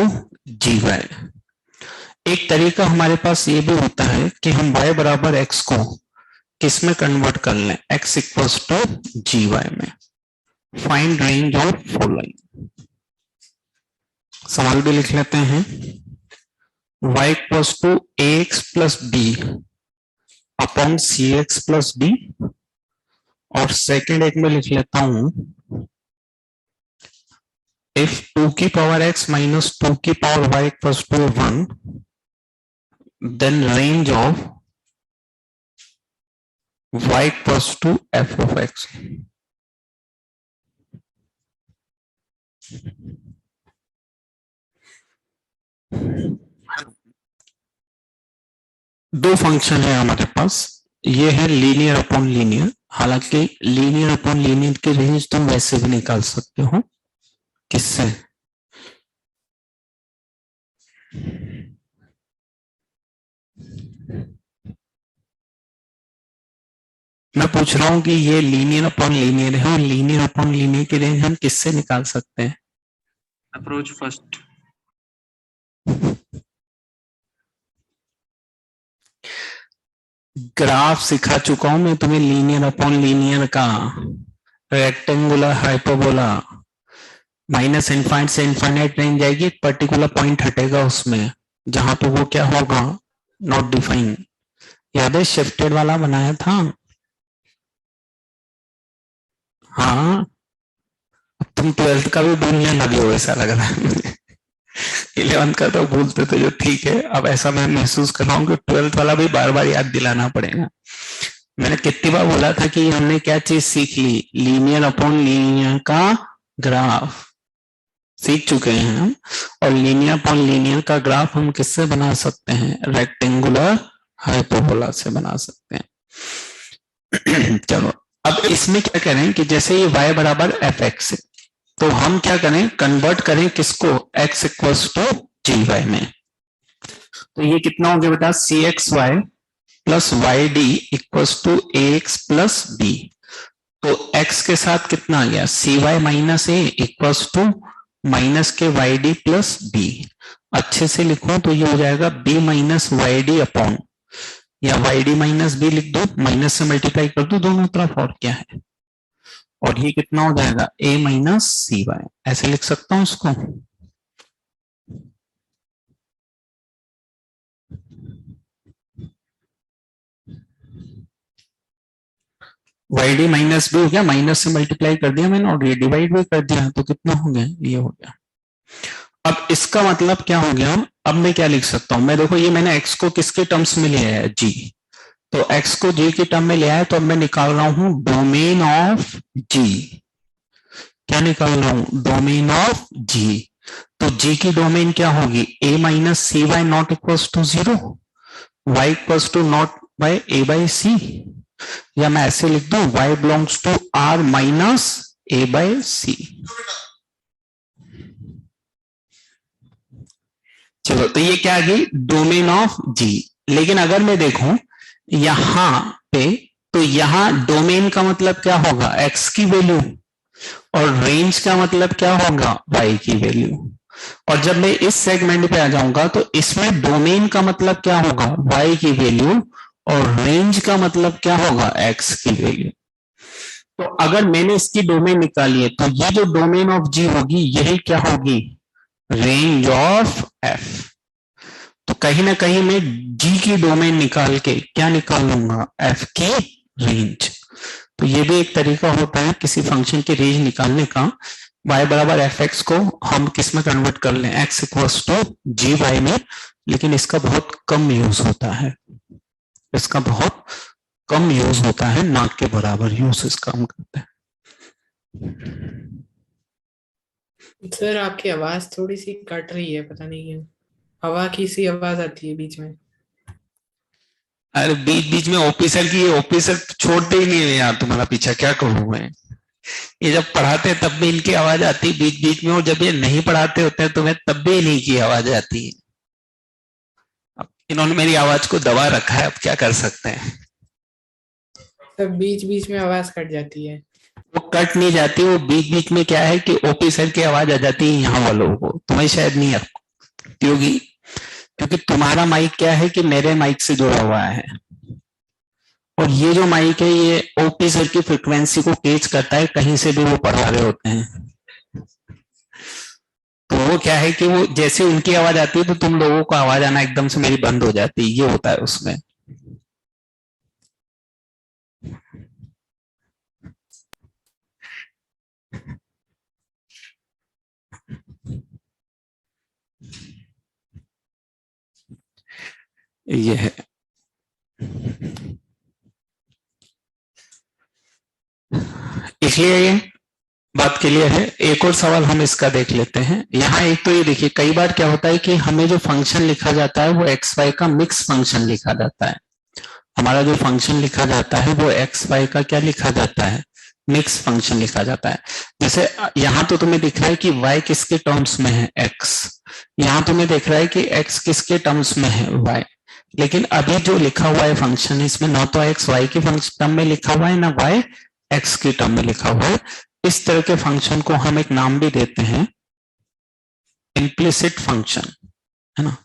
[SPEAKER 4] gy. एक तरीका हमारे पास ये भी होता है कि हम y बराबर x को किस में कन्वर्ट कर लें, x इक्वल्स टू gy में। Find range of following. सवाल भी लिख लेते हैं, y equals to ax plus B upon cx plus D, और सेकेंड एक में लिख लेता हूं, if 2 की पावर x माइनस 2 की power y equals to 1, then range of y equals to f of x। दो फंक्शन है हमारे पास, ये है लीनियर अपॉन लीनियर। हालांकि लीनियर अपॉन लीनियर की रेंज तुम वैसे भी निकाल सकते हो, किससे, मैं पूछ रहा हूं कि ये लीनियर अपॉन लीनियर है, और लीनियर अपॉन लीनियर की रेंज हम किससे निकाल सकते हैं?
[SPEAKER 8] Approach first.
[SPEAKER 4] ग्राफ सिखा चुका हूं मैं तुम्हें लीनियर अपॉन लीनियर का, रेक्टेंगुलर हाइपरबोला, माइनस इनफाइनाइट से इनफाइनाइट रेंज जाएगी, एक पर्टिकुलर पॉइंट हटेगा उसमें जहां पे वो क्या होगा, नॉट डिफाइन। याद है शिफ्टेड वाला बनाया था? हाँ, अब तुम 12th का भी भूलने लगे हो ऐसा लग रहा है। 11th का तो भूलते थे जो, ठीक है, अब ऐसा मैं महसूस कर रहा हूँ कि 12th वाला भी बार बार याद दिलाना पड़ेगा। मैंने कितनी बार बोला था कि हमने क्या चीज सीख ली, लीनियर अपॉन लीनियर का ग्राफ सीख चुके हैं हम, और लीनियर अपॉन लीनियर का ग्राफ हम किससे बना सकते हैं, रेक्टेंगुलर हाइपरबोला से बना सकते हैं। चलो अब इसमें क्या करें कि जैसे ये y बराबर एफ एक्स है, तो हम क्या करें, कन्वर्ट करें किसको, x equals to G Y में। तो ये कितना हो गया बेटा, C X Y plus Y D equals to A X plus B. तो x के साथ कितना आ गया, C Y minus A equals to minus के वाई डी प्लस बी। अच्छे से लिखो तो ये हो जाएगा b minus Y D upon, या वाई डी माइनस बी लिख दो, माइनस से मल्टीप्लाई कर दो दोनों तरफ, और क्या है, और ये कितना हो जाएगा a माइनस सी वाई, ऐसे लिख सकता हूं इसको। वाई डी माइनस बी हो गया, माइनस से मल्टीप्लाई कर दिया मैंने, और ये डिवाइड भी कर दिया, तो कितना हो गया, ये हो गया। अब इसका मतलब क्या हो गया, अब मैं क्या लिख सकता हूं, मैं देखो ये मैंने x को किसके टर्म्स में लिया है, g, तो x को g के टर्म में लिया है, तो अब मैं निकाल रहा हूं डोमेन ऑफ g। क्या निकाल रहा हूं, डोमेन ऑफ g। तो g की डोमेन क्या होगी, a minus C Y not equals to 0, y equals to not by a by C, या मैं ऐसे लिख दूं y belongs to r minus a by C. चलो तो ये क्या आ गई, डोमेन ऑफ g। लेकिन अगर मैं देखूं यहां पे, तो यहां डोमेन का मतलब क्या होगा, x की वैल्यू, और रेंज का मतलब क्या होगा, y की वैल्यू। और जब मैं इस सेगमेंट पे आ जाऊंगा तो इसमें डोमेन का मतलब क्या होगा, y की वैल्यू, और रेंज का मतलब क्या होगा, x की वैल्यू। तो अगर मैंने इसकी डोमेन निकाली है, तो ये जो डोमेन ऑफ g होगी यही क्या होगी, रेंज ऑफ f। तो कहीं ना कहीं मैं g की डोमेन निकाल के क्या निकाल लूंगा, f की रेंज। तो ये भी एक तरीका होता है किसी फंक्शन की रेंज निकालने का। y बराबर एफ एक्स को हम किस में कन्वर्ट कर लें, x equals to G Y में, लेकिन इसका बहुत कम यूज होता है, इसका बहुत कम यूज होता है, ना के बराबर यूज इसका हम करते हैं।
[SPEAKER 3] सर आपकी आवाज थोड़ी सी कट रही है, पता नहीं क्यों, हवा की सी आवाज आती है बीच में।
[SPEAKER 4] अरे बीच बीच में ऑफिसर की, ऑफिसर छोड़ते ही नहीं है यार तुम्हारा पीछा, क्या करूं मैं। ये जब पढ़ाते हैं तब भी इनकी आवाज आती है बीच बीच में, और जब ये नहीं पढ़ाते होते हैं तुम्हें तब भी इन्हीं की आवाज आती है। अब इन्होंने मेरी आवाज को दबा रखा है, अब क्या कर सकते हैं।
[SPEAKER 3] तब बीच बीच में आवाज कट जाती है।
[SPEAKER 4] वो कट नहीं जाती, वो बीच बीच में क्या है कि ऑफिसर की आवाज आ जाती है यहाँ वालों को, तुम्हें शायद नहीं आती होगी, क्योंकि तुम्हारा माइक क्या है कि मेरे माइक से जुड़ा हुआ है, और ये जो माइक है ये ऑफिसर की फ्रिक्वेंसी को कैच करता है, कहीं से भी वो पढ़ा रहे होते हैं। तो वो क्या है कि वो जैसे उनकी आवाज आती है तो तुम लोगों को आवाज आना एकदम से मेरी बंद हो जाती है, ये होता है उसमें। ये है। इसलिए ये बात क्लियर है। एक और सवाल हम इसका देख लेते हैं। यहाँ एक तो ये देखिए, कई बार क्या होता है कि हमें जो फंक्शन लिखा जाता है वो एक्स वाई का मिक्स फंक्शन लिखा जाता है। हमारा जो फंक्शन लिखा जाता है वो एक्स वाई का क्या लिखा जाता है, मिक्स फंक्शन लिखा जाता है। जैसे यहाँ तो तुम्हें दिख रहा है कि y किसके टर्म्स में है, x। यहाँ तुम्हें दिख रहा है कि x किसके टर्म्स में है, y। लेकिन अभी जो लिखा हुआ है फंक्शन, इसमें ना तो x y के टर्म में लिखा हुआ है, ना y x के टर्म में लिखा हुआ है। इस तरह के फंक्शन को हम एक नाम भी देते हैं इम्प्लिसिट फंक्शन, है ना।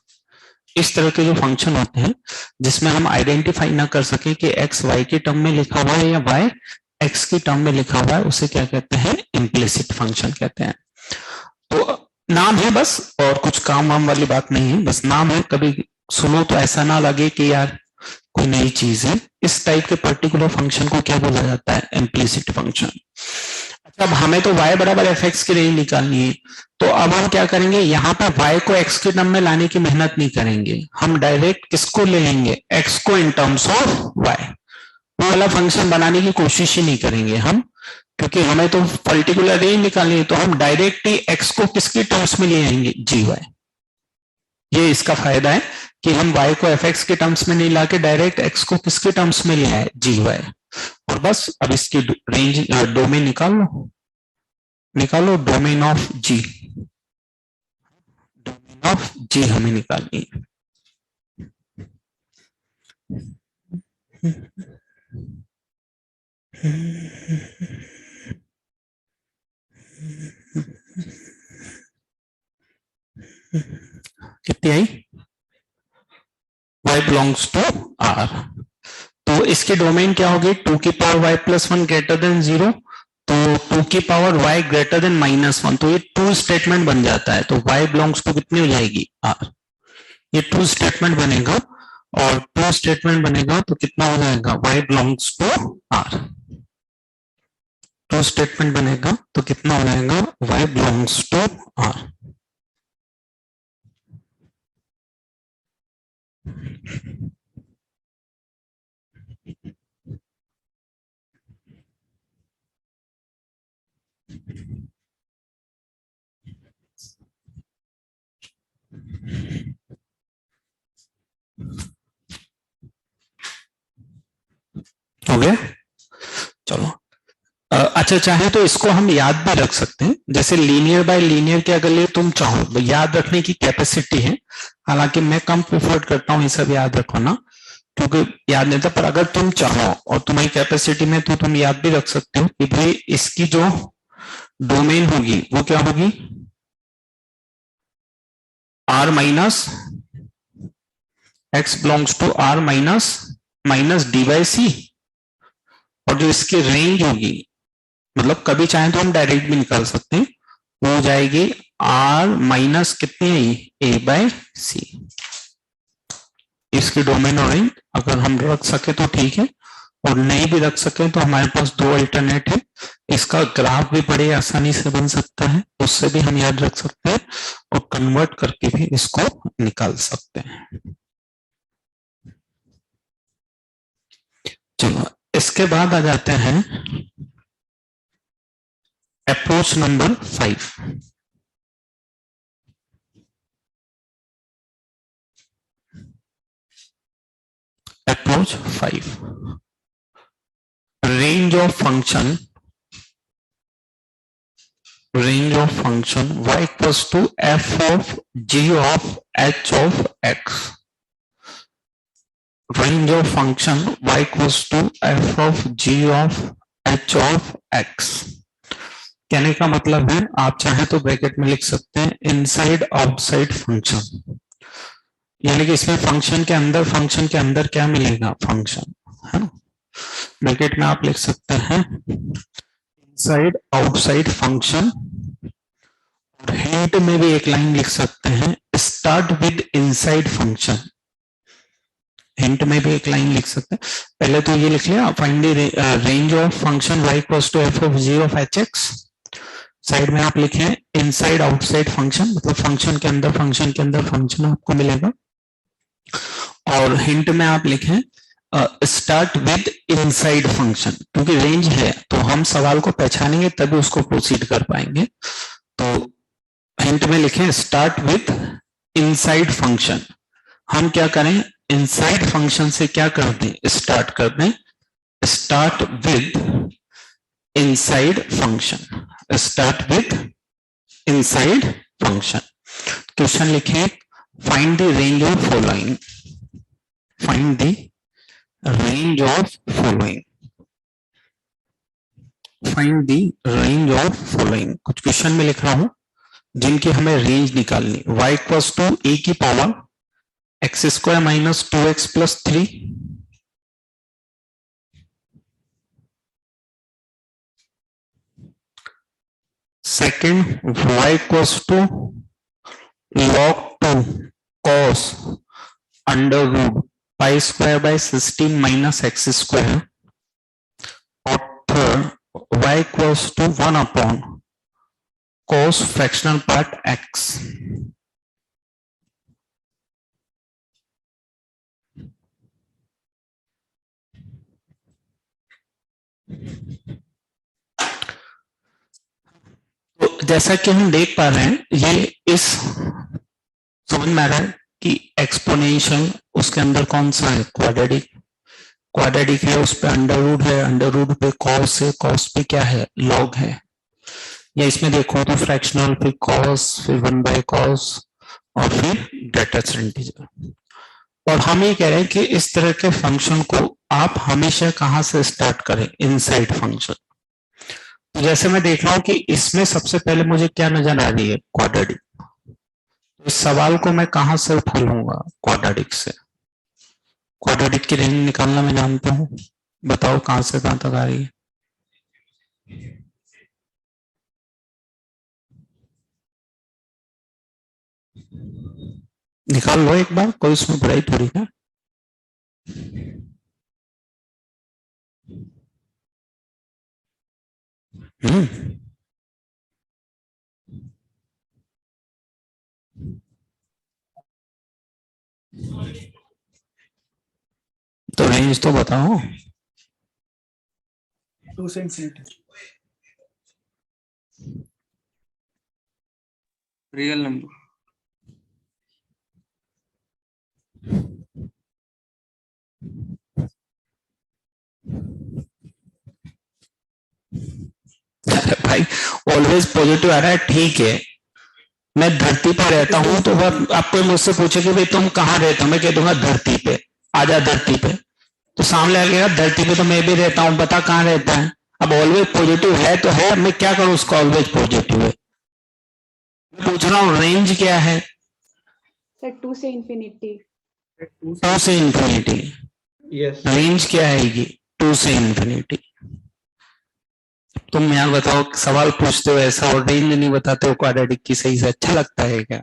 [SPEAKER 4] इस तरह के जो फंक्शन होते हैं जिसमें हम आइडेंटिफाई ना कर सके कि x y के टर्म में लिखा हुआ है या y x की टर्म में लिखा हुआ है, उसे क्या कहते हैं, इम्प्लिसिट फंक्शन कहते हैं। तो नाम है बस, और कुछ काम वाम वाली बात नहीं है, बस नाम है। कभी सुनो तो ऐसा ना लगे कि यार कोई नई चीज है। इस टाइप के पर्टिकुलर फंक्शन को क्या बोला जाता है, इम्प्लिसिट फंक्शन। अच्छा, अब हमें तो y बराबर एफ एक्स की रेंज निकालनी है, तो अब हम क्या करेंगे, यहाँ पर y को x के टर्म में लाने की मेहनत नहीं करेंगे, हम डायरेक्ट किसको ले लेंगे, x को इन टर्म्स ऑफ y। वो वाला फंक्शन बनाने की कोशिश ही नहीं करेंगे हम, क्योंकि हमें तो पर्टिकुलर रेंज निकालनी है, तो हम डायरेक्ट ही x को किसके टर्म्स में ले आएंगे, gy। ये इसका फायदा है कि हम y को fx के टर्म्स में नहीं लाके डायरेक्ट x को किसके टर्म्स में ले आए, gy। और बस अब इसकी रेंज डोमेन निकालो domain of g, domain of g हमें निकालनी है। कितनी आई, y बिलोंग्स टू r। तो इसकी डोमेन क्या होगी, 2 की power y plus 1 greater than 0, तो 2 की पावर y ग्रेटर देन -1, तो ये ट्रू स्टेटमेंट बन जाता है। तो y बिलोंग्स टू कितनी हो जाएगी, r। ये ट्रू स्टेटमेंट बनेगा, और ट्रू स्टेटमेंट बनेगा तो कितना हो जाएगा, y belongs to r। True statement बनेगा तो कितना हो जाएगा, y बिलोंग्स टू r। हो गया, चलो। अच्छा, चाहे तो इसको हम याद भी रख सकते हैं, जैसे लीनियर बाय लीनियर के अगर तुम चाहो तो याद रखने की कैपेसिटी है। हालांकि मैं कम प्रेफर करता हूं ये सब याद रखो ना, क्योंकि याद नहीं था, पर अगर तुम चाहो और तुम्हारी कैपेसिटी में तो तुम याद भी रख सकते हो कि भाई इसकी जो डोमेन होगी वो क्या होगी, r minus x belongs to r minus D by C, और जो इसकी रेंज होगी, मतलब कभी चाहे तो हम डायरेक्ट भी निकाल सकते हैं, वो हो जाएगी r माइनस कितनी आई, a बाय सी। इसकी डोमेन और रेंज अगर हम रख सके तो ठीक है, और नहीं भी रख सके तो हमारे पास दो अल्टरनेट है। इसका ग्राफ भी बड़े आसानी से बन सकता है, उससे भी हम याद रख सकते हैं, और कन्वर्ट करके भी इसको निकाल सकते हैं। चलो, इसके बाद आ जाते हैं approach number 5। Approach 5. Range of function y equals to f of g of h of x. Range of function y equals to f of g of h of x. कहने का मतलब है आप चाहे तो ब्रैकेट में लिख सकते हैं इनसाइड आउटसाइड फंक्शन, यानी कि इसमें फंक्शन के अंदर क्या मिलेगा, फंक्शन है ना. ब्रैकेट में आप लिख सकते हैं इनसाइड आउटसाइड फंक्शन, और हिंट में भी एक लाइन लिख सकते हैं start with inside function. Hint में भी एक लाइन लिख सकते हैं. पहले तो ये लिख लिया find the range of function y equals to f of g of hx. Side में आप लिखें इनसाइड आउटसाइड फंक्शन, मतलब फंक्शन के अंदर फंक्शन आपको मिलेगा. और हिंट में आप लिखें स्टार्ट विद इनसाइड फंक्शन, क्योंकि रेंज है तो हम सवाल को पहचानेंगे तभी उसको प्रोसीड कर पाएंगे. तो हिंट में लिखें स्टार्ट विद इनसाइड फंक्शन. हम क्या करें, इनसाइड फंक्शन से क्या कर दें, स्टार्ट कर दें. Start with inside function, start with inside function. Question लिखें find the range of following, find the range of following, find the range of following. कुछ क्वेश्चन में लिख रहा हूं जिनकी हमें रेंज निकालनी. y इक्वल्स टू a की power X square minus 2x plus 3, second y equals to log 2 cos under root pi square by 16 minus X square, और third y equals to 1 upon cos fractional part x. तो जैसा कि हम देख पा रहे हैं, ये इस समझ में आ रहा है कि एक्सपोनेंशियल उसके अंदर कौन सा है, क्वाड्रेटिक. क्वाड्रेटिक है, उस पे अंडर रूट है, अंडर रूट पे कॉस है, कॉस पे क्या है, लॉग है. या इसमें देखो तो फ्रैक्शनल, फिर कॉस, फिर 1 बाय कॉस, और फिर ग्रेटेस्ट इंटीजर. और हम ये कह रहे हैं कि इस तरह के फंक्शन को आप हमेशा कहां से स्टार्ट करें, इनसाइड फंक्शन. तो जैसे मैं देख रहा हूं कि इसमें सबसे पहले मुझे क्या नजर आ रही है, क्वाड्रेटिक. इस सवाल को मैं कहां से उठा लूंगा, क्वाड्रेटिक से. क्वाड्रेटिक की रेंज निकालना मैं जानता हूं, बताओ कहां से कहां तक आ रही है. निकाल लो एक बार, कोई उसमें बुराई थोड़ी है. तो रेंज तो बताओ.
[SPEAKER 5] 2 से infinity.
[SPEAKER 8] Real number.
[SPEAKER 4] अरे भाई ऑलवेज पॉजिटिव आ रहा है, ठीक है. मैं धरती पर रहता हूं तो आपको मुझसे पूछे कि भाई तुम कहाँ रहते हो, मैं कह दूंगा धरती पे, आजा धरती पे. तो सामने आ गया धरती पे तो मैं भी रहता हूं, बता कहाँ रहता है. अब ऑलवेज पॉजिटिव है तो है, मैं क्या करूं, उसको ऑलवेज पॉजिटिव है. मैं पूछ रहा हूँ रेंज क्या है.
[SPEAKER 9] सर 2 से इंफिनिटी.
[SPEAKER 4] 2 से इंफिनिटी.
[SPEAKER 5] Yes.
[SPEAKER 4] रेंज क्या आएगी, 2 से इंफिनिटी. तुम यार बताओ, सवाल पूछते हो ऐसा और रेंज नहीं बताते हो क्वाड्रेटिक की सही से, अच्छा लगता है क्या.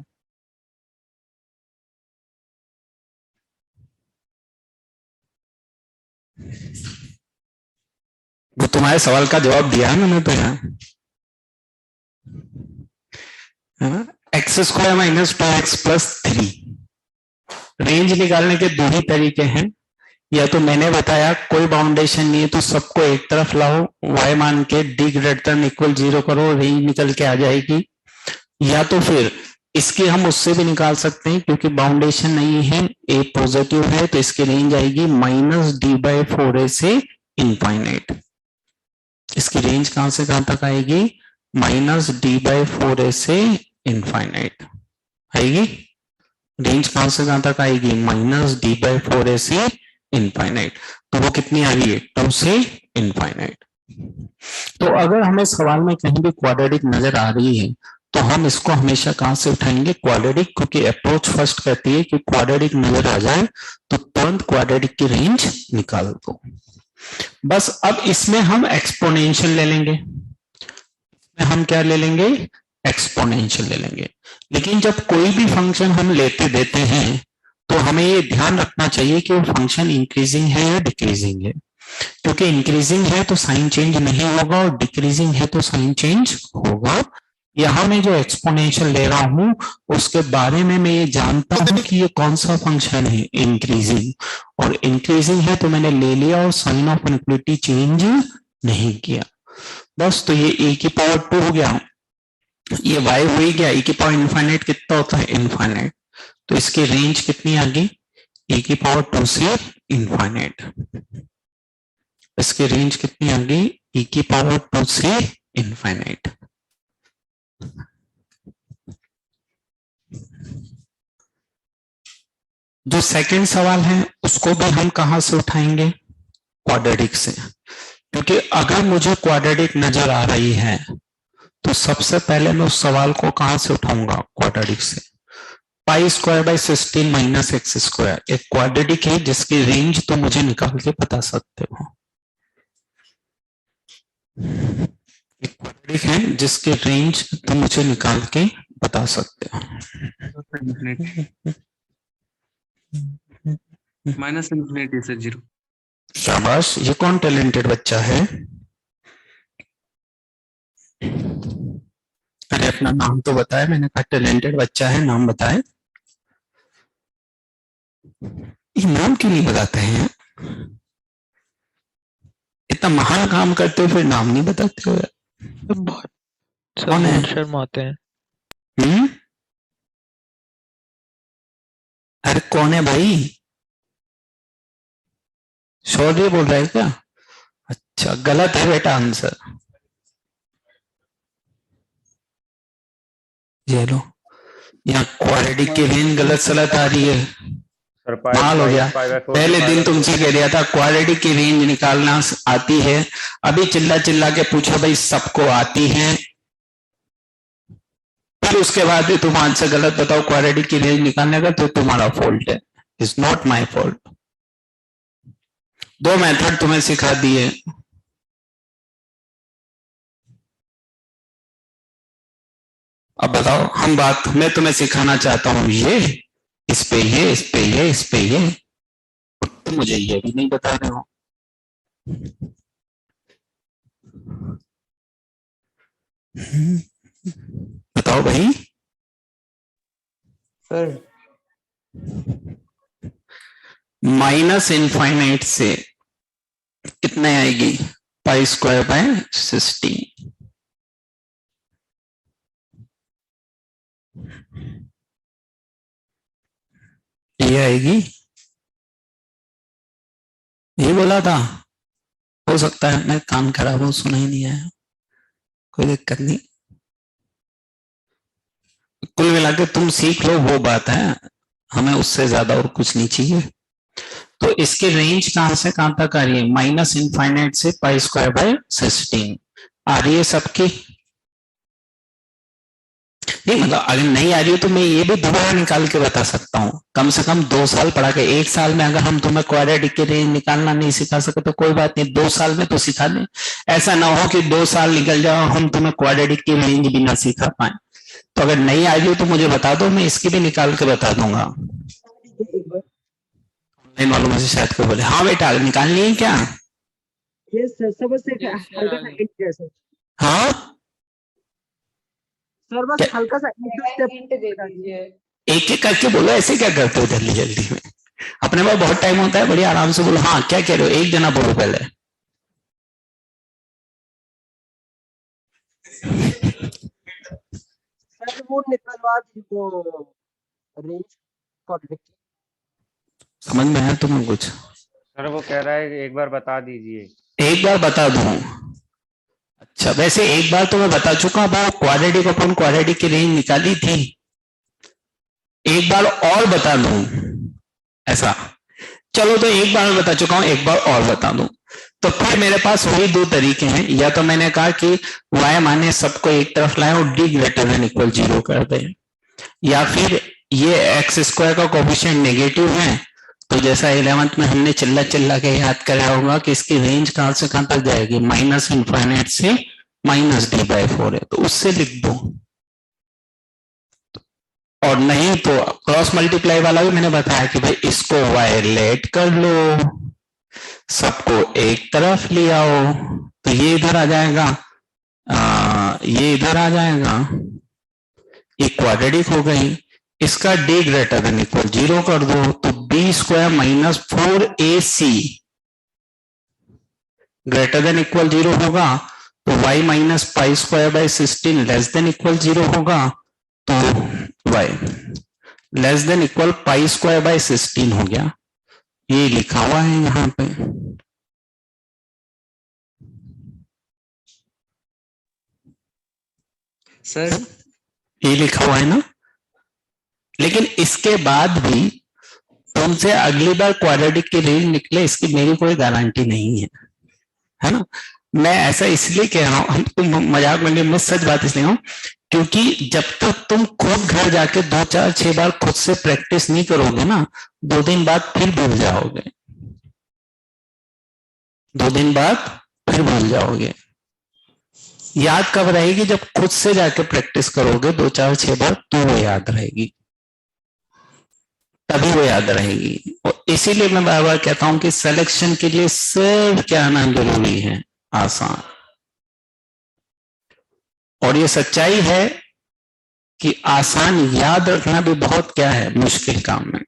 [SPEAKER 4] वो तुम्हारे सवाल का जवाब दिया है मैंने तो यहाँ. X square minus 2x plus 3. Range निकालने के दो ही तरीके हैं. या तो मैंने बताया कोई बाउंडेशन नहीं है तो सबको एक तरफ लाओ, y मान के d ग्रेटर देन इक्वल 0 करो, रेंज निकल के आ जाएगी. या तो फिर इसके हम उससे भी निकाल सकते हैं क्योंकि बाउंडेशन नहीं है, ए पॉजिटिव है, तो इसकी रेंज आएगी -d/4a से इनफाइनाइट। इसकी रेंज कहां से कहां तक आएगी? -d/4a से इनफाइनाइट आएगी। रेंज कहां से कहां तक आएगी? -d/4a से इनफाइनाइट। तो वो कितनी आ रही है? 2 से इनफाइनाइट। तो अगर हमें सवाल में कहीं भी क्वाड्रेटिक नजर आ रही है तो हम इसको हमेशा कहां से उठाएंगे? क्वाड्रेटिक, क्योंकि अप्रोच फर्स्ट कहती है कि क्वाड्रेटिक नजर आ जाए तो तुरंत क्वाड्रेटिक की रेंज निकाल दो। बस अब इसमें हम एक्सपोनेंशियल ले लेंगे। इसमें हम क्या ले लेंगे? एक्सपोनेंशियल ले लेंगे। लेकिन जब कोई भी फंक्शन हम लेते देते हैं तो हमें ये ध्यान रखना चाहिए कि वो फंक्शन इंक्रीजिंग है या डिक्रीजिंग है, क्योंकि इंक्रीजिंग है तो साइन चेंज नहीं होगा और डिक्रीजिंग है तो साइन चेंज होगा। यहां मैं जो एक्सपोनेंशियल ले रहा हूं उसके बारे में मैं ये जानता हूं कि ये कौन सा फंक्शन है, इंक्रीजिंग, और इंक्रीजिंग है तो मैंने ले लिया और साइन ऑफ इनक्विटी चेंज नहीं किया। बस, तो ये e की पावर 2 हो गया, ये y हो ही गया। e की पावर इनफाइनाइट कितना होता है? इनफाइनाइट। तो इसकी रेंज कितनी आ गई? e की पावर 2 से इनफाइनाइट। इसकी रेंज कितनी आ गई? e की पावर 2 से इनफाइनाइट। जो सेकंड सवाल है उसको भी हम कहां से उठाएंगे? क्वाड्रेटिक से, क्योंकि अगर मुझे क्वाड्रेटिक नजर आ रही है तो सबसे पहले मैं उस सवाल को कहां से उठाऊंगा? क्वाड्रेटिक से। π² / 16 - x², एक क्वाड्रेटिक है जिसकी रेंज तो मुझे निकाल के बता सकते हो। एक क्वाड्रेटिक है जिसकी रेंज तो मुझे निकाल के बता सकते हो।
[SPEAKER 8] -∞ से 0।
[SPEAKER 4] शाबाश, ये कौन टैलेंटेड बच्चा है? अरे अपना नाम तो बताए। मैंने कहा टैलेंटेड बच्चा है, नाम बताए। ये नाम क्यों नहीं बताते हैं? इतना महान काम करते हो फिर नाम नहीं बताते हो यार। कौन है?
[SPEAKER 10] शर्माते हैं।
[SPEAKER 4] अरे कौन है भाई? शौर्य बोल रहा है क्या? अच्छा, गलत है बेटा आंसर। ये लो, यहाँ क्वाड्रेटिक की रेंज गलत सलत आ रही है।
[SPEAKER 6] सर
[SPEAKER 4] माल हो गया। पहले दिन तुमसे कह दिया था क्वाड्रेटिक की रेंज निकालना आती है, अभी चिल्ला चिल्ला के पूछो भाई सबको आती है, फिर उसके बाद भी तुम आंसर गलत बताओ क्वाड्रेटिक की रेंज निकालने का, तो तुम्हारा फॉल्ट है। It's not my fault. 2 method तुम्हें सिखा दिए। अब बताओ, मैं तुम्हें सिखाना चाहता हूं ये, इस पे ये, इस पे ये, इस पे ये, तो मुझे ये भी नहीं बता रहे हो। बताओ भाई।
[SPEAKER 1] सर
[SPEAKER 4] -∞ से कितने आएगी? π² / 16। ये आएगी। ये बोला था, हो सकता है मैं कान खराब हूं, सुना ही नहीं आया, कोई दिक्कत नहीं। कुल मिला के तुम सीख लो, वो बात है, हमें उससे ज्यादा और कुछ नहीं चाहिए। तो इसकी रेंज कहां से कहां तक आ रही है? -∞ से π² / 16 आ रही है सबकी। नहीं मतलब अगर नहीं आ रही हो तो मैं ये भी दोबारा निकाल के बता सकता हूँ। कम से कम 2 साल पढ़ा के, 1 साल में अगर हम तुम्हें क्वाड्रेटिक की रेंज निकालना नहीं सिखा सके तो कोई बात नहीं, 2 साल में तो सिखा दें। ऐसा ना हो कि 2 साल निकल जाओ हम तुम्हें क्वाड्रेटिक की रेंज भी ना सिखा पाए। तो अगर नहीं आ रही हो तो मुझे बता दो, मैं इसकी भी निकाल के बता दूंगा। ऑनलाइन वालों में से शायद कोई बोले हाँ बेटा निकालनी है क्या? हाँ
[SPEAKER 9] सर बस हल्का सा हिंट दे दीजिए।
[SPEAKER 4] एक एक करके बोलो, ऐसे क्या करते हो जल्दी जल्दी में? अपने पास बहुत टाइम होता है, बड़ी आराम से बोलो। हाँ क्या कह रहे हो? एक जना बोलो पहले।
[SPEAKER 9] रिमूव निकलवा दी वो रेंज क्वाड्रेटिक।
[SPEAKER 4] समझ में आया तुम्हें कुछ?
[SPEAKER 6] सर वो कह रहा है एक बार बता दीजिए।
[SPEAKER 4] एक बार बता दूं? अच्छा, वैसे एक बार तो मैं बता चुका हूं, वो क्वाड्रेटिक अपॉन क्वाड्रेटिक की रेंज निकाली थी। एक बार और बता दूं ऐसा? चलो तो एक बार मैं बता चुका हूं, एक बार और बता दूं। तो फिर मेरे पास वही दो तरीके हैं, या तो मैंने कहा कि y माने सबको एक तरफ लाए और d ग्रेटर देन इक्वल 0 कर दें, या फिर ये x स्क्वायर का कोफिशिएंट नेगेटिव है, तो जैसा 11th में हमने चिल्ला चिल्ला के याद कराया होगा कि इसकी रेंज कहां से कहां तक जाएगी, माइनस इनफाइनाइट से माइनस d/4 है, तो उससे लिख दो। और नहीं तो क्रॉस मल्टीप्लाई वाला भी मैंने बताया कि भाई इसको वायलेट कर लो, सबको एक तरफ ले आओ, तो ये इधर आ जाएगा, ये इधर आ जाएगा, ये क्वाड्रेटिक हो गई। इसका d ग्रेटर देन इक्वल 0 कर दो, तो b square minus 4ac greater than equal 0 होगा, तो y minus pi square by 16 less than equal 0 होगा, तो y less than equal pi square by 16 हो गया। ये लिखा हुआ है यहां पे।
[SPEAKER 8] सर
[SPEAKER 4] ये लिखा हुआ है ना, लेकिन इसके बाद भी तुमसे अगली बार क्वाड्रेटिक की रेंज निकले इसकी मेरी कोई गारंटी नहीं है ना। मैं ऐसा इसलिए कह रहा हूं, तुम मजाक में, मैं सच बात इसलिए हूं क्योंकि जब तक तुम खुद घर जाके 2, 4, 6 बार खुद से प्रैक्टिस नहीं करोगे ना, 2 दिन बाद फिर भूल जाओगे, 2 दिन बाद फिर भूल जाओगे। याद कब रहेगी? जब खुद से जाके प्रैक्टिस करोगे 2, 4, 6 बार, तो वो याद रहेगी, तभी वो याद रहेगी। और इसीलिए मैं बार बार कहता हूं कि सिलेक्शन के लिए सिर्फ क्या आना जरूरी है, आसान। और ये सच्चाई है कि आसान याद रखना भी बहुत क्या है, मुश्किल काम है,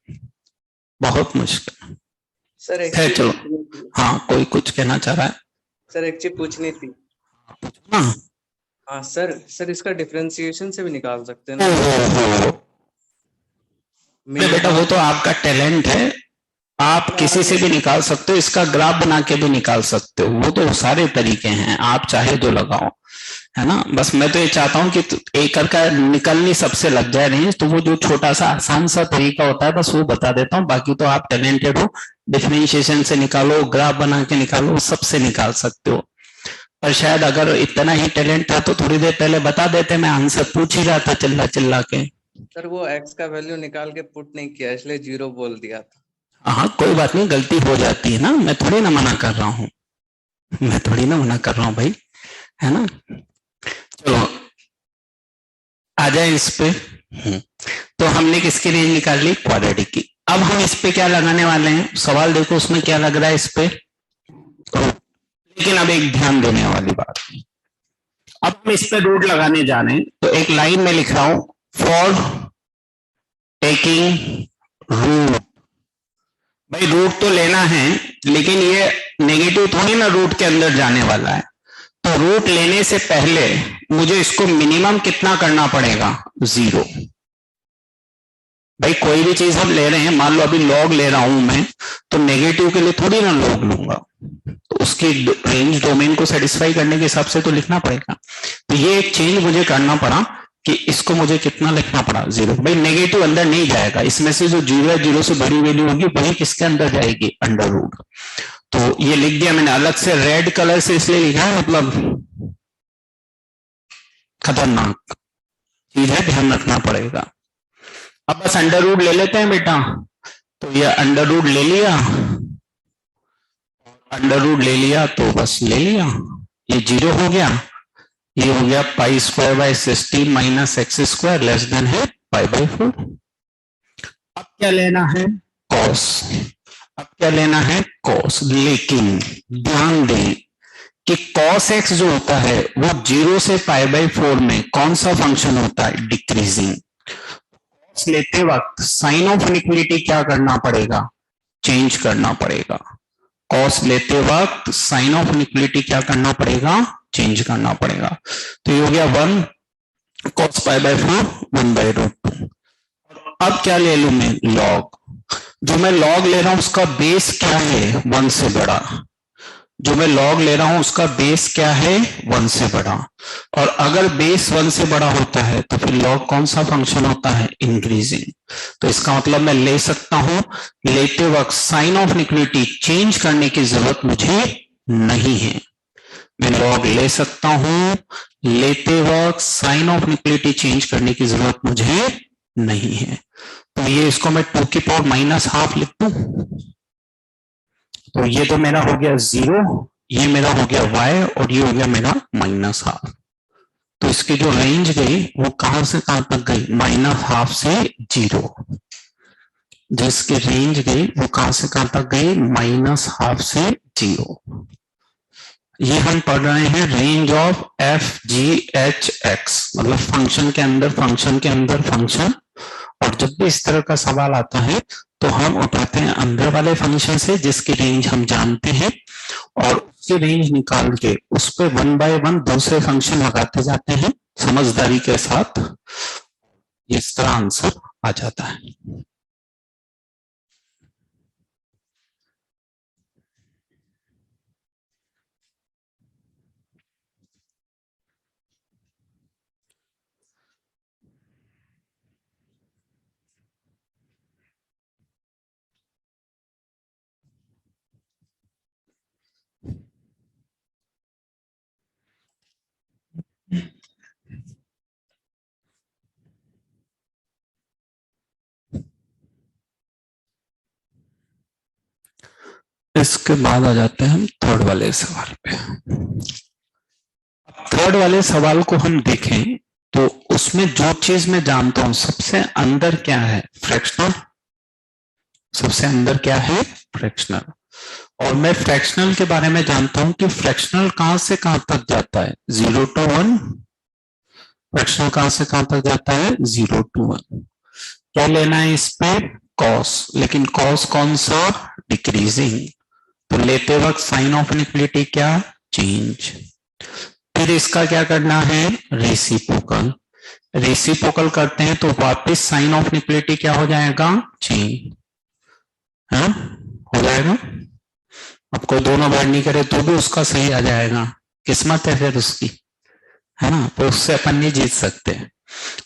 [SPEAKER 4] बहुत मुश्किल
[SPEAKER 8] सर
[SPEAKER 4] है। चलो, हाँ, कोई कुछ कहना चाह रहा है?
[SPEAKER 8] सर एक चीज पूछनी थी।
[SPEAKER 4] हाँ
[SPEAKER 8] हाँ सर इसका डिफरेंशिएशन से भी निकाल सकते हैं ना?
[SPEAKER 4] बेटा वो तो आपका टैलेंट है, आप किसी से भी निकाल सकते हो, इसका ग्राफ बना के भी निकाल सकते हो, वो तो सारे तरीके हैं, आप चाहे तो लगाओ, है ना। बस मैं तो ये चाहता हूं कि एक का निकलनी सबसे लग जाए रेंज, तो वो जो छोटा सा आसान सा तरीका होता है बस वो बता देता हूँ। बाकी तो आप टैलेंटेड हो, डिफरेंशिएशन से निकालो, ग्राफ बना के निकालो, सबसे निकाल सकते हो। पर शायद अगर इतना ही टैलेंट था तो थोड़ी देर पहले बता देते, मैं आंसर पूछ ही रहा था चिल्ला चिल्ला के।
[SPEAKER 8] सर वो x का वैल्यू निकाल के पुट नहीं किया, इसलिए 0 बोल दिया था।
[SPEAKER 4] हाँ कोई बात नहीं, गलती हो जाती है ना, मैं थोड़ी ना मना कर रहा हूँ, मैं थोड़ी ना मना कर रहा हूँ भाई, है ना। चलो आ जाए इस पे। तो हमने किसकी रेंज निकाल ली? क्वाड्रेटिक की। अब हम इस पे क्या लगाने वाले हैं? सवाल देखो उसमें क्या लग रहा है इस पे। लेकिन अब एक ध्यान देने वाली बात, अब हम इस पे रूट लगाने जा रहे हैं, तो एक लाइन में लिख रहा हूं, फॉर टेकिंग रूट। भाई रूट तो लेना है, लेकिन ये नेगेटिव थोड़ी ना रूट के अंदर जाने वाला है, तो रूट लेने से पहले मुझे इसको मिनिमम कितना करना पड़ेगा? 0। भाई कोई भी चीज हम ले रहे हैं, मान लो अभी लॉग ले रहा हूं मैं, तो नेगेटिव के लिए थोड़ी ना लॉग लूंगा, तो उसकी रेंज डोमेन को सेटिस्फाई करने के हिसाब से तो लिखना पड़ेगा। तो ये एक चेंज मुझे करना पड़ा कि इसको मुझे कितना लिखना पड़ा? 0। भाई नेगेटिव अंदर नहीं जाएगा, इसमें से जो 0 है, 0 से बड़ी वैल्यू होगी वही किसके अंदर जाएगी? Under root. तो ये लिख दिया मैंने, अलग से रेड कलर से इसलिए लिखा है, मतलब खतरनाक चीज है, ध्यान रखना पड़ेगा। अब बस अंडर रूट ले लेते हैं बेटा, तो ये अंडर रूट ले लिया, अंडर रूट ले लिया तो बस ले लिया, ये 0 हो गया, ये हो गया pi square by 16 minus X square less than है पाई बाई 4। अब क्या लेना है? कॉस। अब क्या लेना है? कॉस। लेकिन ध्यान दें कि कॉस एक्स जो होता है वो 0 से पाई बाई 4 में कौन सा फंक्शन होता है? डिक्रीजिंग। कॉस लेते वक्त साइन ऑफ इनइक्वालिटी क्या करना पड़ेगा? चेंज करना पड़ेगा। कॉस लेते वक्त साइन ऑफ इनइक्वालिटी क्या करना पड़ेगा? चेंज करना पड़ेगा। तो ये हो गया 1 cos पाई बाय 4 1/√2। अब क्या ले लूं मैं, log। जो मैं log ले रहा हूं उसका बेस क्या है, 1 से बड़ा। जो मैं log ले रहा हूं उसका बेस क्या है, 1 से बड़ा। और अगर बेस 1 से बड़ा होता है तो फिर log कौन सा फंक्शन होता है, इंक्रीजिंग। तो इसका मतलब मैं ले सकता हूं लेते वक्त साइन ऑफ इक्विलिटी चेंज करने की जरूरत मुझे नहीं है। मैं log ले सकता हूं, लेते वक्त साइन ऑफ इक्विलिटी चेंज करने की जरूरत मुझे नहीं है। तो ये इसको मैं 2 की पावर -12 लिख दूं। तो ये तो मेरा हो गया 0, ये मेरा हो गया y और ये हो गया मेरा -12। तो इसकी जो रेंज गई वो कहां से कहां तक गई, -12 से 0। जिसकी रेंज गई वो कहां से कहां तक गई, -12 से 0। ये हम पढ़ रहे हैं range of F G H x, मतलब फंक्शन के अंदर फंक्शन के अंदर फंक्शन। और जब भी इस तरह का सवाल आता है तो हम उठाते हैं अंदर वाले फंक्शन से जिसकी रेंज हम जानते हैं और उसकी रेंज निकाल के उस पर 1 बाय 1 दूसरे फंक्शन लगाते जाते हैं समझदारी के साथ। इस तरह आंसर आ जाता है। इसके बाद आ जाते हैं हम थर्ड वाले सवाल पे। थर्ड वाले सवाल को हम देखें तो उसमें जो चीज मैं जानता हूं सबसे अंदर क्या है, फ्रैक्शनल। सबसे अंदर क्या है, फ्रैक्शनल। और मैं फ्रैक्शनल के बारे में जानता हूं कि फ्रैक्शनल कहां से कहां तक जाता है, 0 to 1। फ्रैक्शनल कहां से कहां तक जाता है, 0 to 1। क्या लेना है इस पे, कॉस। लेकिन कॉस कौन सा, डिक्रीजिंग। तो लेते वक्त साइन ऑफ इक्विलिटी क्या, चेंज। फिर इसका क्या करना है, रेसिप्रोकल। रेसिप्रोकल करते हैं तो वापस साइन ऑफ इक्विलिटी क्या हो जाएगा, चेंज। हाँ हो जाएगा। अब कोई दोनों बार नहीं करे तो भी उसका सही आ जाएगा, किस्मत है फिर उसकी, है ना। तो उससे अपन नहीं जीत सकते।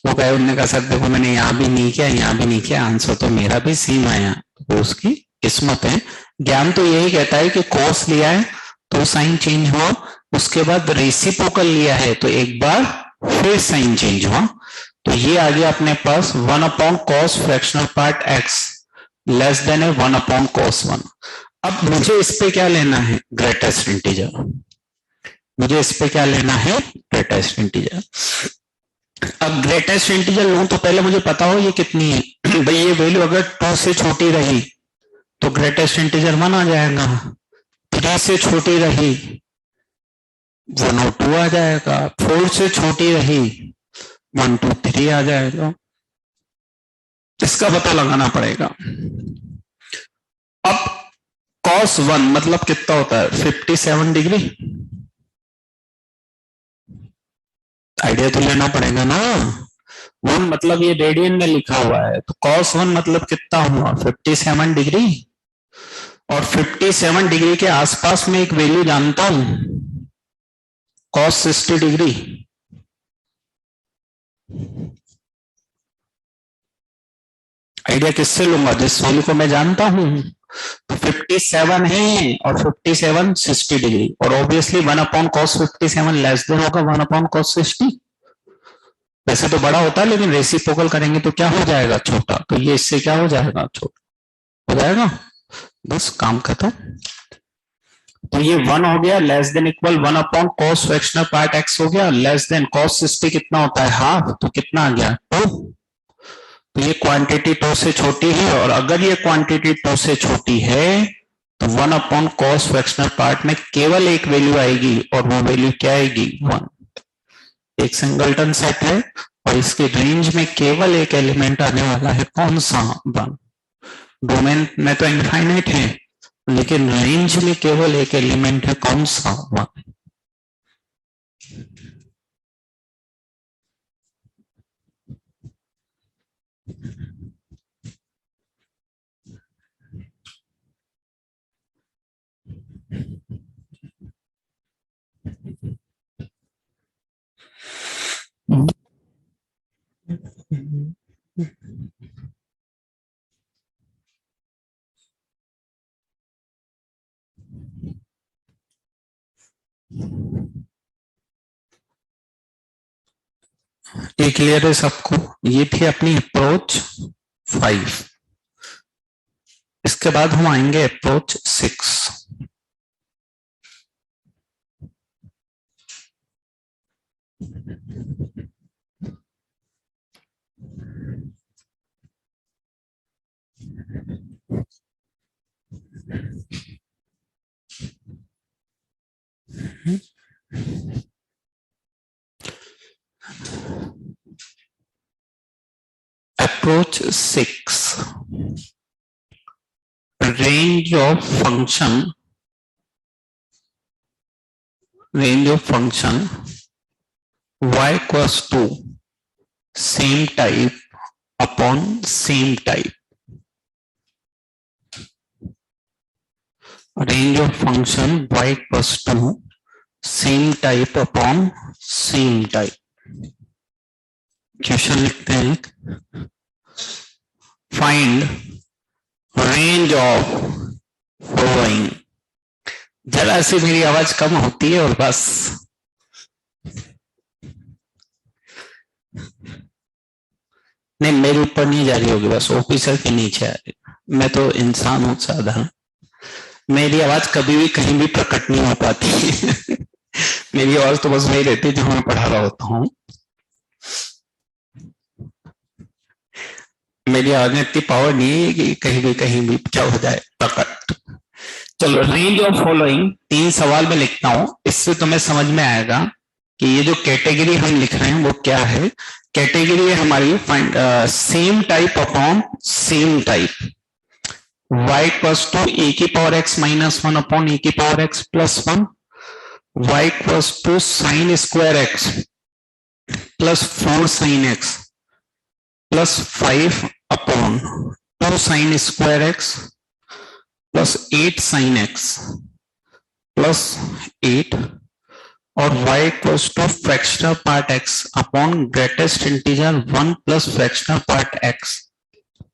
[SPEAKER 4] वो कहे, उन्होंने कहा सर देखो मैंने यहाँ भी नहीं किया यहाँ भी नहीं किया, आंसर तो मेरा भी सेम आया, तो उसकी किस्मत है। ज्ञान तो यही कहता है कि कॉस लिया है तो साइन चेंज हुआ, उसके बाद रेसिप्रोकल लिया है तो एक बार फिर साइन चेंज हुआ। तो ये आ गया अपने पास 1/cos fractional part x less than 1/cos 1। अब मुझे इस पे क्या लेना है, ग्रेटेस्ट इंटीजर। मुझे इस पे क्या लेना है, ग्रेटेस्ट इंटीजर। अब ग्रेटेस्ट इंटीजर लूं तो पहले मुझे पता हो ये कितनी है। भाई ये वैल्यू अगर 2 से छोटी रही तो ग्रेटेस्ट इंटीजर 1 आ जाएगा, 3 से छोटी रही 1 और 2 आ जाएगा, 4 से छोटी रही 1 2 3 आ जाएगा। इसका पता लगाना पड़ेगा। अब cos 1 मतलब कितना होता है, 57 डिग्री। आइडिया तो लेना पड़ेगा ना। 1 मतलब ये रेडियन में लिखा हुआ है, तो cos 1 मतलब कितना हुआ, 57 डिग्री। और 57 डिग्री के आसपास में एक वैल्यू जानता हूं, cos 60 डिग्री। आइडिया किससे लूंगा, जिस वैल्यू को मैं जानता हूं। तो 57 है और 57 60 डिग्री, और ऑब्वियसली 1/cos 57 लेस देन होगा 1/cos 60। वैसे तो बड़ा होता है लेकिन रेसिप्रोकल करेंगे तो क्या हो जाएगा, छोटा। तो ये इससे क्या हो जाएगा, छोटा हो जाएगा। बस काम खत्म। तो ये 1 हो गया, less than equal 1/cos fractional part x हो गया, लेस देन cos 60 कितना होता है, हाफ। तो कितना आ गया, 2। तो ये क्वांटिटी 2 से छोटी है, और अगर ये क्वांटिटी 2 से छोटी है तो 1/cos फ्रैक्शनल पार्ट में केवल एक वैल्यू आएगी, और वो वैल्यू क्या आएगी, 1। एक सिंगलटन सेट है और इसके रेंज में केवल एक एलिमेंट आने वाला है, कौन सा, 1। डोमेन में तो इनफाइनाइट है लेकिन रेंज में केवल एक एलिमेंट है, कौन सा, 1। ये क्लियर है सबको? ये थी अपनी अप्रोच 5। इसके बाद हम आएंगे approach 6। Approach 6. Range of function y equals to same type upon same type. Range of function y equals to same type upon same type. Question लिखते हैं, फाइंड रेंज ऑफ फॉलोइंग। जरा सी मेरी आवाज कम होती है और बस नहीं, मेरे ऊपर नहीं जा रही होगी, बस ऑफिसर के नीचे आ रही। मैं तो इंसान हूं साधारण, मेरी आवाज कभी भी कहीं भी प्रकट नहीं हो पाती। मेरी आवाज तो बस वही रहती है जहां मैं पढ़ा रहा होता हूँ। मेरी आवाज में इतनी पावर नहीं है कि कहीं भी क्या हो जाए प्रकट। चलो, रेंज ऑफ फॉलोइंग 3 सवाल में लिखता हूं, इससे तुम्हें समझ में आएगा कि ये जो कैटेगरी हम लिख रहे हैं वो क्या है। कैटेगरी है हमारी same type upon same type. y equals to a की power x minus 1 upon a की power x plus 1। y equals to sine square x plus 4 sine x plus 5 upon 2 sine square x plus 8 sine x plus 8, और y equals to fractional part x upon greatest integer 1 plus fractional part x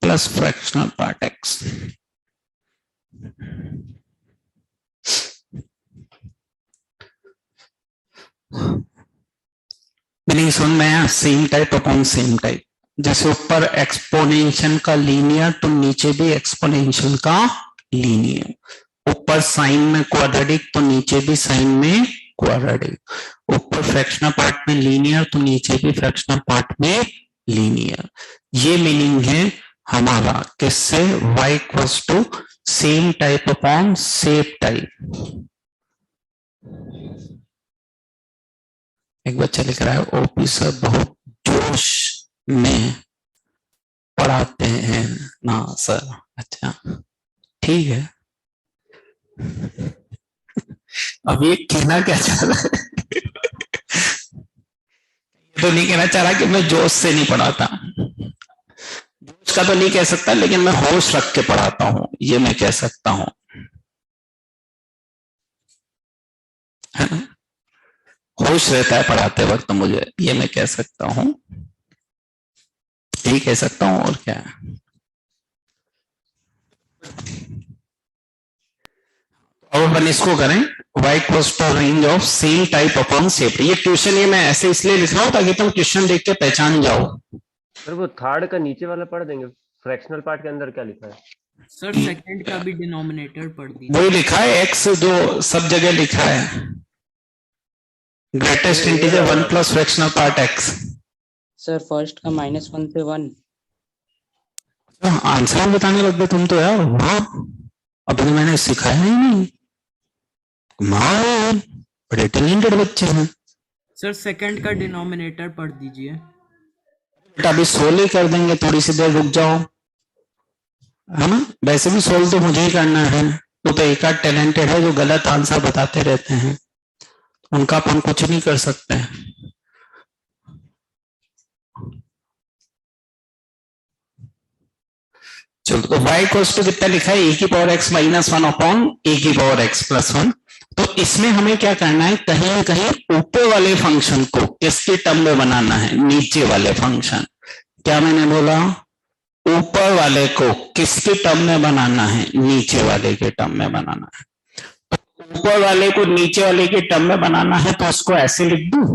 [SPEAKER 4] plus fractional part x। Meaning समझ में आया? Same type upon same type. जैसे ऊपर exponential का linear तो नीचे भी एक्सपोनेंशियल का लीनियर। ऊपर साइन में क्वाड्रेटिक तो नीचे भी साइन में क्वाड्रेटिक। ऊपर फ्रैक्शनल पार्ट में लीनियर तो नीचे भी फ्रैक्शनल पार्ट में लीनियर। ये मीनिंग है हमारा किससे? y equals to same type upon same type. एक बच्चा लिख रहा है ओपी सर बहुत जोश में पढ़ाते हैं ना सर। अच्छा ठीक है, अब ये कहना क्या चाह रहा है? तो नहीं कहना चाह रहा कि मैं जोश से नहीं पढ़ाता, जोश का तो नहीं कह सकता, लेकिन मैं होश रख के पढ़ाता हूं, ये मैं कह सकता हूं, है ना? होश रहता है पढ़ाते वक्त मुझे, ये मैं कह सकता हूं, यही कह सकता हूं, और क्या। अब अपन इसको करें, y equals to range of same type upon same. ये ट्यूशन ये मैं ऐसे इसलिए लिख रहा हूं ताकि तुम क्वेश्चन देख के पहचान जाओ।
[SPEAKER 6] सर वो थर्ड का नीचे वाला पढ़ देंगे, फ्रैक्शनल पार्ट के अंदर क्या लिखा है?
[SPEAKER 7] सर सेकंड का भी डिनोमिनेटर पढ़ दीजिए।
[SPEAKER 4] वही लिखा है x, जो सब जगह लिखा है, greatest integer 1 plus fractional part x।
[SPEAKER 9] Sir first का -1 से 1।
[SPEAKER 4] आंसर बताने लग गए तुम तो यार, वाह, अभी मैंने सिखाया ही नहीं। मार, बड़े टैलेंटेड बच्चे हैं।
[SPEAKER 7] सर सेकंड का डिनोमिनेटर पढ़ दीजिए।
[SPEAKER 4] बेटा अभी सोल्व कर देंगे, थोड़ी सी देर रुक जाओ, है ना? वैसे भी सोल्व तो मुझे ही करना है, तो एक आध टैलेंटेड है जो गलत आंसर बताते रहते हैं, उनका अपन कुछ नहीं कर सकते हैं। चलो, तो y इक्वल्स टू कितना लिखा है? ए की power x minus 1 upon a की पावर x प्लस 1। तो इसमें हमें क्या करना है? कहीं न कहीं ऊपर वाले फंक्शन को किसके टर्म में बनाना है? नीचे वाले फंक्शन। क्या मैंने बोला? ऊपर वाले को किसके टर्म में बनाना है? नीचे वाले के टर्म में बनाना है। ऊपर वाले को नीचे वाले के टर्म में बनाना है तो इसको ऐसे लिख दूं,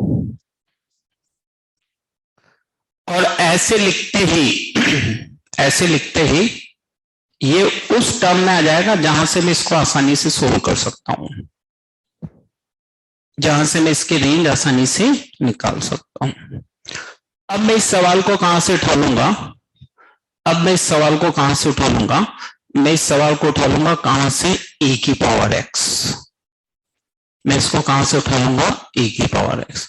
[SPEAKER 4] और ऐसे लिखते ही ये उस टर्म में आ जाएगा जहां से मैं इसको आसानी से सोल्व कर सकता हूं, जहां से मैं इसकी रेंज आसानी से निकाल सकता हूं। अब मैं इस सवाल को कहां से उठा लूंगा? मैं इस सवाल को उठा लूंगा कहां से? e की पावर x। मैं इसको कहां से उठा लूंगा? e की पावर x।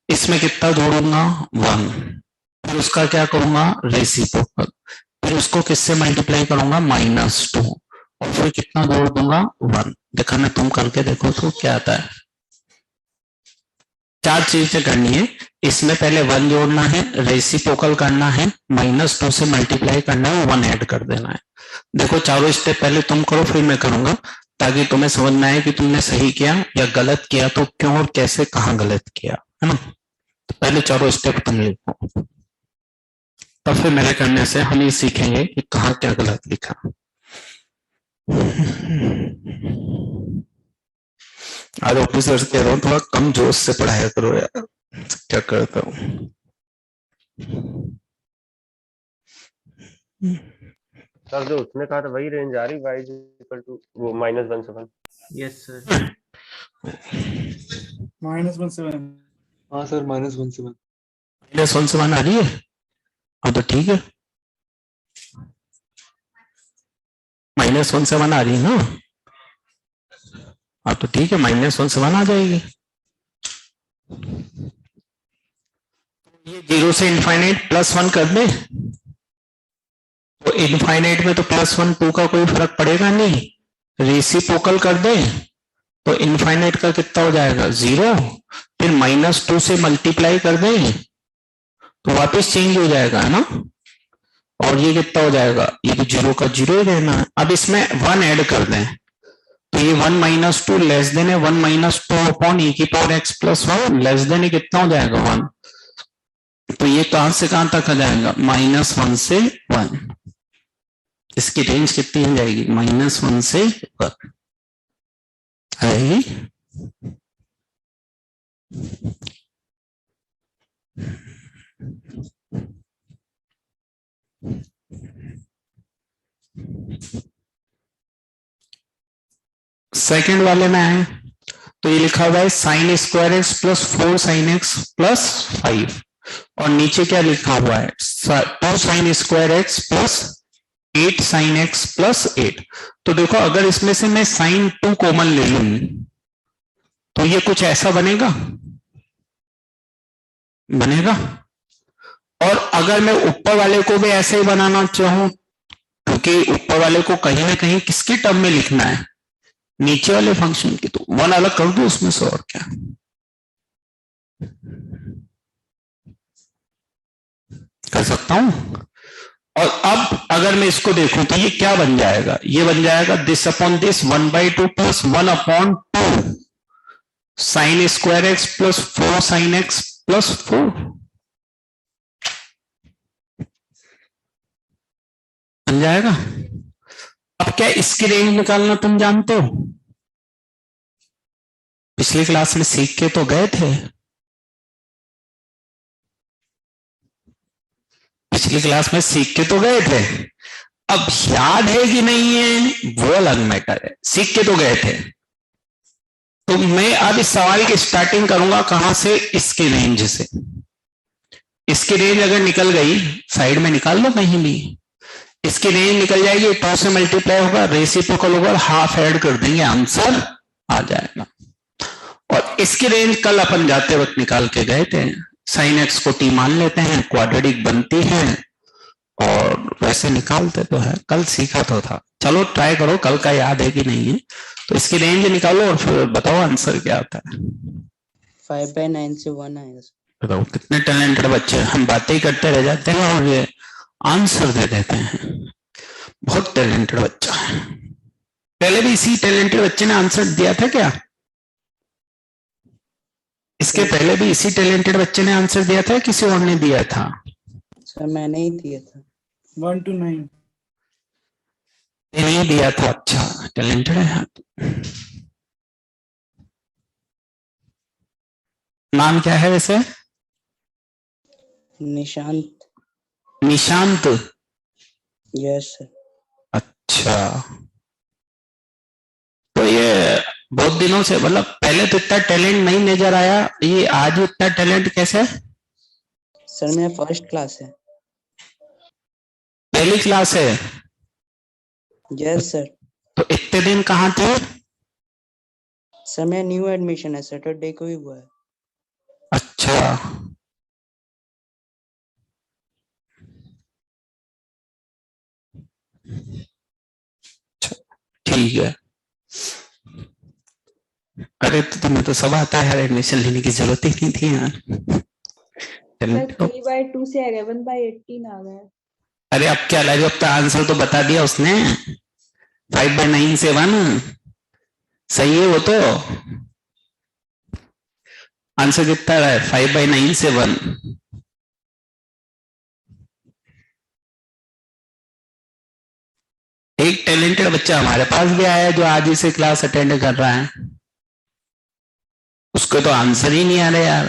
[SPEAKER 4] इसमें कितना जोड़ूंगा? 1। फिर उसका क्या करूंगा? रेसिप्रोकल। फिर उसको किससे मल्टीप्लाई करूंगा? -2। और फिर कितना जोड़ दूंगा? 1। देखा ना, तुम करके देखो तो क्या आता है। 4 चीजें करनी है इसमें। पहले 1 जोड़ना है, रेसिप्रोकल करना है, -2 से मल्टीप्लाई करना है, 1 ऐड कर देना है। देखो चारों स्टेप पहले तुम करो, फिर मैं करूंगा, ताकि तुम्हें समझ में आए कि तुमने सही किया या गलत किया, तो क्यों और कैसे कहां गलत किया, है ना। तो पहले चारों स्टेप तुम लिखो, तब फिर मेरे करने से हम ये सीखेंगे कि कहां क्या गलत लिखा। आज ऑफिसर कह रहा हूँ थोड़ा कम जोश से पढ़ाया करो यार, क्या करता हूँ।
[SPEAKER 6] सर जो उसने कहा था वही रेंज आ रही, y इक्वल टू वो -1 से 1।
[SPEAKER 7] Yes sir.
[SPEAKER 5] -1 से 1।
[SPEAKER 9] हाँ सर, -1 से 1।
[SPEAKER 4] -1 से 1 आ रही है। हाँ तो ठीक है, -1 से 1 आ रही है ना। हाँ तो ठीक है, -1 से 1 आ जाएगी। ये 0 से इनफाइनाइट +1 कर दे, तो इनफाइनाइट में तो +1 2 का कोई फर्क पड़ेगा नहीं। रेसिप्रोकल कर दे तो इनफाइनाइट का कितना हो जाएगा? 0। फिर -2 से मल्टीप्लाई कर दे तो वापस चेंज हो जाएगा, है ना। और ये कितना हो जाएगा? ये भी 0 का 0 ही रहना है। अब इसमें 1 ऐड कर दें तो ये 1 - 2 लेस देन है 1 - 2 अपॉन e की पावर x + 1 लेस देन है कितना हो जाएगा? 1। तो ये कहां से कहां तक आ जाएगा? -1 से 1। इसकी रेंज कितनी हो जाएगी? -1 से 1 आएगी। सेकंड वाले में आए तो ये लिखा हुआ है sin² x + 4 sin x + 5, और नीचे क्या लिखा हुआ है? 2 sin² x + 8 sin x + 8। तो देखो अगर इसमें से मैं sin 2 कॉमन ले लूं तो ये कुछ ऐसा बनेगा। और अगर मैं ऊपर वाले को भी ऐसे ही बनाना चाहूं, क्योंकि ऊपर वाले को कहीं ना कहीं किसके टर्म में लिखना है? नीचे वाले फंक्शन की, तो 1 अलग कर दो उसमें से, और क्या कर सकता हूं। और अब अगर मैं इसको देखूं तो ये क्या बन जाएगा? ये बन जाएगा this upon this 1/2 + 1/2 sin² x + 4 sin x + 4 बन जाएगा। अब क्या इसकी रेंज निकालना तुम जानते हो? पिछली क्लास में सीख के तो गए थे। अब याद है कि नहीं है वो अलग मैटर है, सीख के तो गए थे। तो मैं अब इस सवाल की स्टार्टिंग करूंगा कहां से? इसके रेंज से। इसकी रेंज अगर निकल गई, साइड में निकाल लो कहीं भी, इसकी रेंज निकल जाएगी, 2 से मल्टीप्लाई होगा, रेसिप्रोकल होगा, हाफ ऐड कर देंगे, आंसर आ जाएगा। और इसकी रेंज कल अपन जाते वक्त निकाल के गए थे। sin x को t मान लेते हैं, क्वाड्रेटिक बनती है और वैसे निकालते तो है, कल सीखा तो था। चलो ट्राई करो, कल का याद है कि नहीं है। तो इसकी रेंज निकालो और फिर बताओ आंसर क्या आता है।
[SPEAKER 9] 5/9 से 1 आएगा।
[SPEAKER 4] बताओ कितने टैलेंटेड बच्चे, हम बातें ही करते रह जाते हैं और ये आंसर दे देते हैं। बहुत टैलेंटेड बच्चा है। पहले भी इसी टैलेंटेड बच्चे ने आंसर दिया था क्या? इसके पहले भी इसी टैलेंटेड बच्चे ने आंसर दिया था, किसी और ने दिया था?
[SPEAKER 9] सर मैंने ही दिया था।
[SPEAKER 5] 1 to 9।
[SPEAKER 4] नहीं दिया था। अच्छा टैलेंटेड है। नाम क्या है वैसे?
[SPEAKER 9] निशांत।
[SPEAKER 4] निशांत।
[SPEAKER 9] Yes sir.
[SPEAKER 4] अच्छा, तो ये बहुत दिनों से, मतलब पहले तो इतना टैलेंट नहीं नजर आया, ये आज इतना टैलेंट कैसे?
[SPEAKER 9] सर मेरा फर्स्ट क्लास है।
[SPEAKER 4] पहली क्लास है?
[SPEAKER 9] Yes sir.
[SPEAKER 4] तो इतने दिन कहाँ थे?
[SPEAKER 9] सर मेरा न्यू एडमिशन है, सैटरडे को ही हुआ है।
[SPEAKER 4] अच्छा, ठीक है। अरे तो तुम्हें तो सब आता है यार, एडमिशन लेने की जरूरत ही नहीं थी यार। टैलेंट तो-
[SPEAKER 10] 3/2 से 11/18 आ गया।
[SPEAKER 4] अरे अब क्या लगे, अब तो आंसर तो बता दिया उसने। 5/9 से 1 सही है वो तो। आंसर कितना है? 5/9 से 1। एक टैलेंटेड बच्चा हमारे पास भी आया है जो आज ही से क्लास अटेंड कर रहा है, उसको तो आंसर ही नहीं आ रहे यार।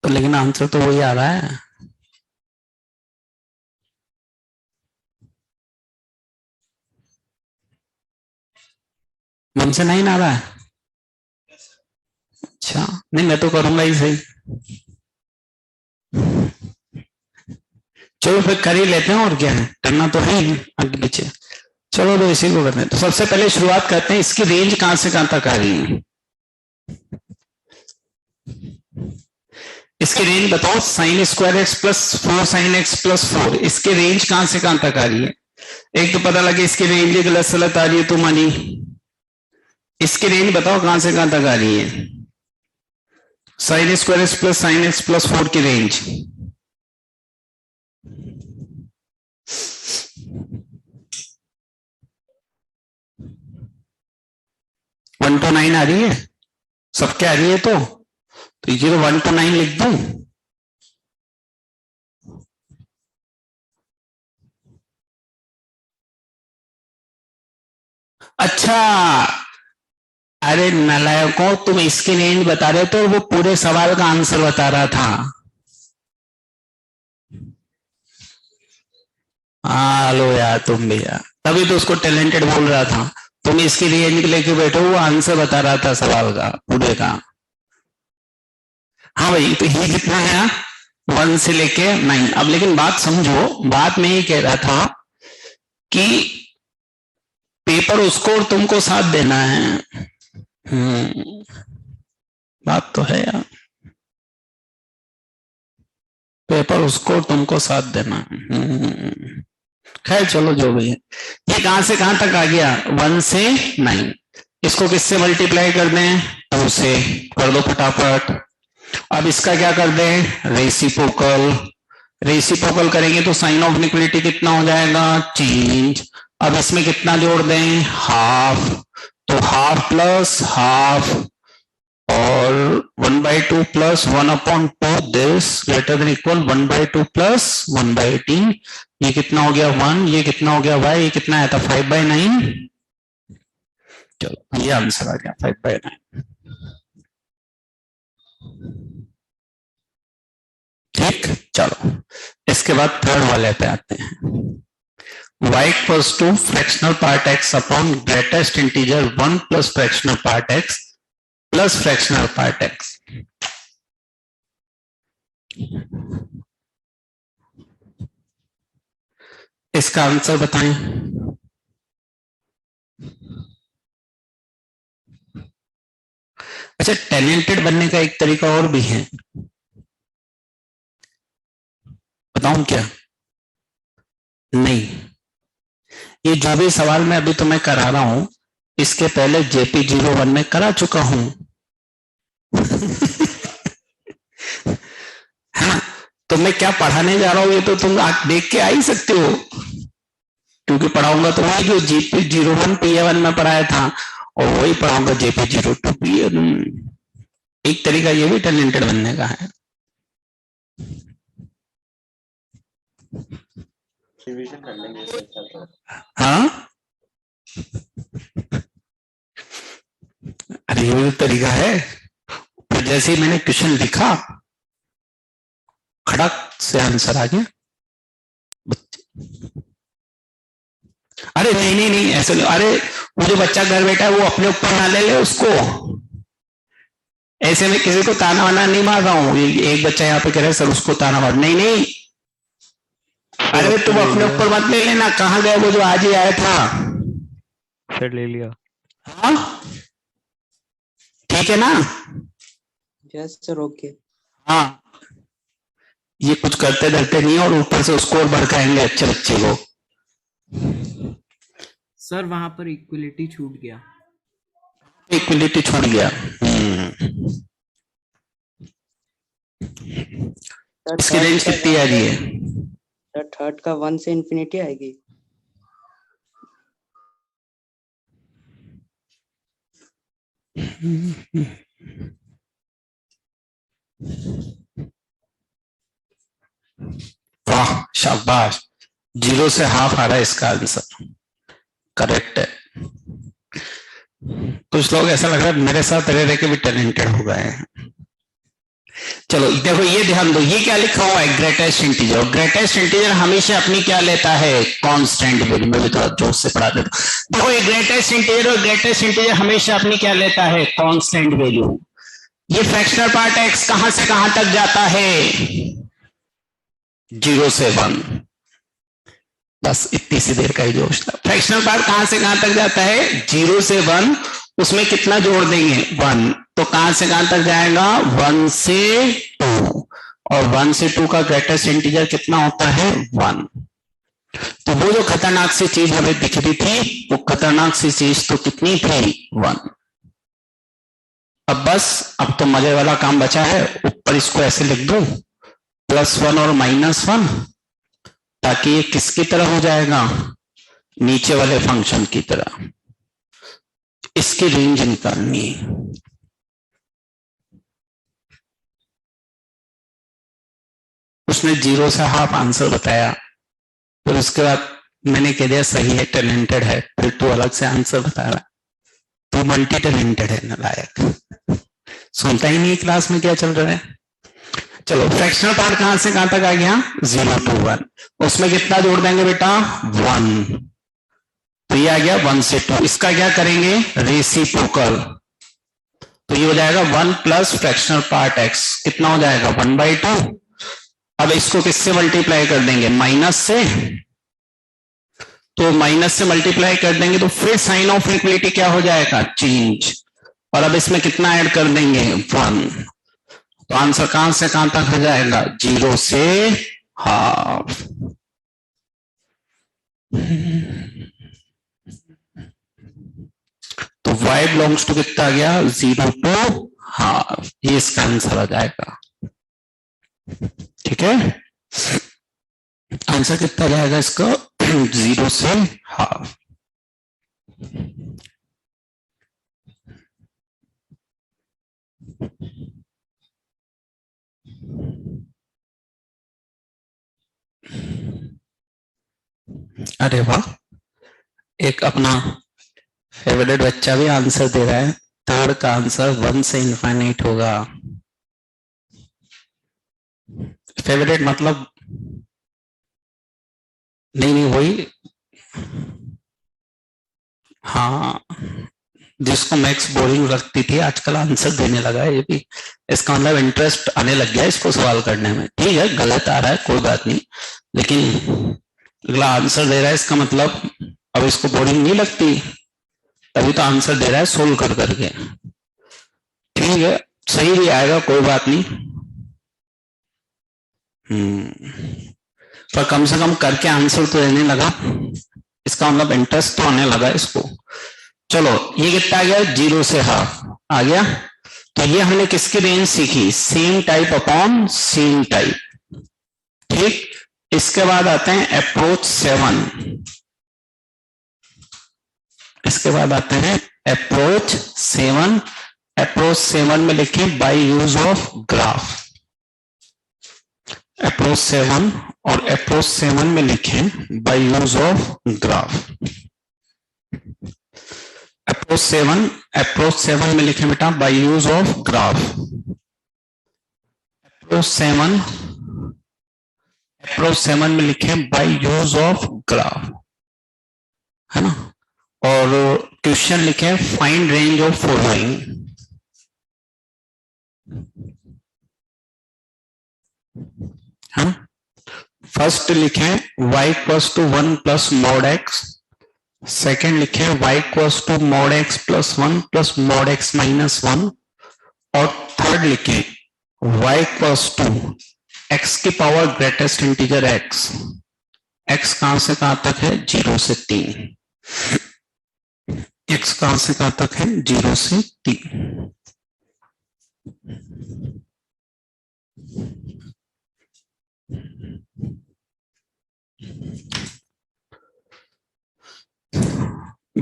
[SPEAKER 4] तो लेकिन आंसर तो वही आ रहा है। मन से नहीं आ रहा है? अच्छा, नहीं मैं तो करूंगा ही सही। चलो फिर कर ही लेते हैं, और क्या है, करना तो है ही आगे पीछे। चलो तो इसी को करते हैं। तो सबसे पहले शुरुआत करते हैं, इसकी रेंज कहां से कहां तक आ रही है? इसकी रेंज बताओ। Sine square x plus 4 sine x plus 4, इसकी रेंज कहां से कहां तक आ रही है? एक तो पता लगे इसकी रेंज गलत सलत आ रही है तो मानी। इसकी रेंज बताओ कहां से कहां तक आ रही है? Sine square x plus sine x plus 4 की रेंज। वन टू 9 आ रही है? सबके आ रही है तो ये तो 1 to 9 लिख दूं। अच्छा, अरे नालायकों, तुम इसकी रेंज बता रहे थे, वो पूरे सवाल का आंसर बता रहा था। हाँ लो यार तुम भी यार, तभी तो उसको टैलेंटेड बोल रहा था। तुम इसकी रेंज लेके बैठो, वो आंसर बता रहा था सवाल का पूरे का। हाँ भाई, तो ये कितना है? 1 से लेके 9। अब लेकिन बात समझो, बात में ये कह रहा था कि पेपर उसको और तुमको साथ देना है। बात तो है यार, पेपर उसको तुमको साथ देना है। खैर चलो जो भी है। ये कहां से कहां तक आ गया? 1 से 9। इसको किससे मल्टीप्लाई कर दें? 2 से कर दो फटाफट। अब इसका क्या कर दें? रेसिप्रोकल। रेसिप्रोकल करेंगे तो साइन ऑफ इक्वलिटी कितना हो जाएगा? चेंज। अब इसमें कितना जोड़ दें? हाफ। तो हाफ प्लस हाफ, और 1/2 plus 1/2 this greater than equal 1/2 plus 1/18। ये कितना हो गया? 1। ये कितना हो गया भाई? ये कितना आया था? 5/9। चलो ये आंसर आ गया 5/9। ठीक, चलो इसके बाद थर्ड वाले पे आते हैं। y equals to fractional part x upon greatest integer 1 plus fractional part x plus fractional part x। इसका आंसर बताएं। अच्छा, टैलेंटेड बनने का एक तरीका और भी है, बताऊं क्या? नहीं, ये जो भी सवाल मैं अभी तुम्हें करा रहा हूं, इसके पहले JP01 में करा चुका हूं। हाँ, तो मैं क्या पढ़ाने जा रहा हूं ये तो तुम देख के आ ही सकते हो, क्योंकि पढ़ाऊंगा तो वही जो JP01 PA1 में पढ़ाया था, और वही पढ़ाऊंगा JP02 PA1। एक तरीका ये भी टैलेंटेड बनने का है। हाँ तरीका है। तो जैसे ही मैंने क्वेश्चन लिखा, खड़क से आंसर आ गया। अरे नहीं नहीं नहीं, ऐसे नहीं। अरे वो जो बच्चा घर बैठा है वो अपने ऊपर ना ले ले उसको। ऐसे में किसी को ताना वाना नहीं मार रहा हूं। एक बच्चा यहाँ पे कह रहा है सर उसको ताना मार, नहीं नहीं, अरे तुम अपने ऊपर मत ले लेना। कहाँ गया वो जो आज ही आया था?
[SPEAKER 6] सर ले लिया।
[SPEAKER 4] हाँ ठीक है ना?
[SPEAKER 9] Yes sir okay.
[SPEAKER 4] हाँ, ये कुछ करते धरते नहीं और ऊपर से उसको और भड़काएंगे अच्छे बच्चे को।
[SPEAKER 7] सर वहां पर इक्वलिटी छूट गया।
[SPEAKER 4] इक्वलिटी छूट गया। इसकी रेंज कितनी आ रही है?
[SPEAKER 9] सर थर्ड का 1 से इंफिनिटी आएगी।
[SPEAKER 4] वाह शाबाश, 0 से हाफ आ रहा है इसका आंसर, करेक्ट है। कुछ लोग ऐसा लग रहा है मेरे साथ रह रह के भी टैलेंटेड हो गए हैं। चलो देखो ये ध्यान दो, ये क्या लिखा हुआ है? Greatest integer. और ग्रेटेस्ट इंटीजर हमेशा अपनी क्या लेता है? Constant value. मैं भी थोड़ा जोर से पढ़ा देता हूं। देखो ये ग्रेटेस्ट इंटीजर और ग्रेटेस्ट इंटीजर हमेशा अपनी क्या लेता है? Constant value. ये फ्रैक्शनल पार्ट एक्स कहां से कहां तक जाता है? 0 से 1। बस इतनी सी देर का ही जोश था। फ्रैक्शनल पार्ट कहां से कहां तक जाता है? 0 से 1। उसमें कितना जोड़ देंगे? 1। तो कहां से कहां तक जाएगा? 1 से 2। और 1 से 2 का ग्रेटेस्ट इंटीजर कितना होता है? 1। तो वो जो खतरनाक सी चीज हमें दिख रही थी, वो खतरनाक सी चीज तो कितनी थी? 1। अब बस, अब तो मजे वाला काम बचा है। ऊपर इसको ऐसे लिख दो, +1 और -1, ताकि ये किसकी तरह हो जाएगा? नीचे वाले फंक्शन की तरह। इसकी रेंज निकालनी है। उसने 0 से हाफ आंसर बताया, फिर उसके बाद मैंने कह दिया सही है, टैलेंटेड है। फिर तू अलग से आंसर बता रहा, तू मल्टी टैलेंटेड है, नालायक। सुनता ही नहीं क्लास में क्या चल रहा है। चलो फ्रैक्शनल पार्ट कहां से कहां तक आ गया? 0 to 1। उसमें कितना जोड़ देंगे बेटा? 1। तो ये आ गया 1 से 2। इसका क्या करेंगे? रेसिप्रोकल। तो ये हो जाएगा 1 प्लस फ्रैक्शनल पार्ट x, कितना हो जाएगा? 1/2। अब इसको किससे मल्टीप्लाई कर देंगे? माइनस से। तो माइनस से मल्टीप्लाई कर देंगे तो फिर साइन ऑफ इक्वलिटी क्या हो जाएगा? चेंज। और अब इसमें कितना ऐड कर देंगे? 1। तो आंसर कहां से कहां तक हो जाएगा? 0 से हाफ। तो y बिलोंग्स टू कितना आ गया? 0 to हाफ। ये इसका आंसर आ जाएगा। ठीक है, आंसर कितना जाएगा इसका? 0 से हाफ। अरे वाह, एक अपना फेवरेट बच्चा भी आंसर दे रहा है। थर्ड का आंसर 1 से इनफाइनाइट होगा। फेवरेट मतलब नहीं वही, हाँ, जिसको मैथ्स बोरिंग लगती थी आजकल आंसर देने लगा है ये भी। इसका मतलब इंटरेस्ट आने लग गया इसको सवाल करने में। ठीक है, गलत आ रहा है कोई बात नहीं, लेकिन अगला आंसर दे रहा है, इसका मतलब अब इसको बोरिंग नहीं लगती, तभी तो आंसर दे रहा है सोल्व कर करके। ठीक है, सही भी आएगा कोई बात नहीं, पर कम से कम करके आंसर तो देने लगा, इसका मतलब इंटरेस्ट तो आने लगा इसको। चलो ये कितना आ गया? 0 से हाफ आ गया। तो ये हमने किसकी रेंज सीखी? Same type upon same type. ठीक, इसके बाद आते हैं अप्रोच 7। इसके बाद आते हैं अप्रोच 7। अप्रोच 7 में लिखें by use of graph. Approach 7 और अप्रोच 7 में लिखें by use of graph. Approach तो 7 अप्रोच 7 में लिखे बेटा by use of graph, approach 7 में लिखे बाय यूज ऑफ ग्राफ, है ना। और क्वेश्चन लिखे फाइंड रेंज ऑफ फॉलोइंग, है ना। फर्स्ट लिखे y equals to 1 plus mod x, second लिखे y equals to mod x plus 1 plus mod x minus 1, और थर्ड लिखे y इक्वल्स टू x की power greatest integer x, x कहां से कहां तक है 0 से 3, x कहां से कहां तक है 0 से 3।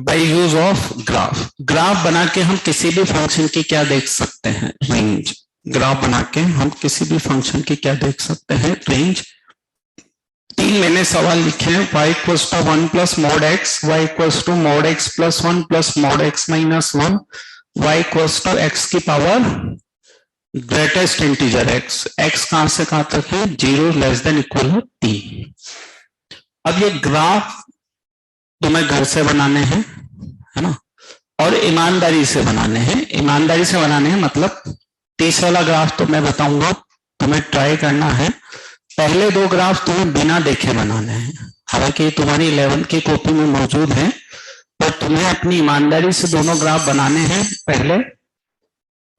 [SPEAKER 4] By use of graph, graph बना के हम किसी भी फंक्शन की क्या देख सकते हैं रेंज, ग्राफ बना के हम किसी भी फंक्शन की क्या देख सकते हैं रेंज। 3 मैंने सवाल लिखे हैं, y equals to 1 plus mod x, y equals to mod x plus 1 plus mod x minus 1, y equals to x की power greatest integer x, x कहां से कहां तक है 0 लेस देन इक्वल है 3। अब ये ग्राफ तुम्हें घर से बनाने हैं, है ना, और ईमानदारी से बनाने हैं। ईमानदारी से बनाने हैं मतलब 30 वाला ग्राफ तो मैं बताऊंगा, तुम्हें ट्राई करना है पहले 2 ग्राफ तुम्हें बिना देखे बनाने हैं, हालांकि तुम्हारी 11th की कॉपी में मौजूद है, पर तुम्हें अपनी ईमानदारी से दोनों ग्राफ बनाने हैं पहले,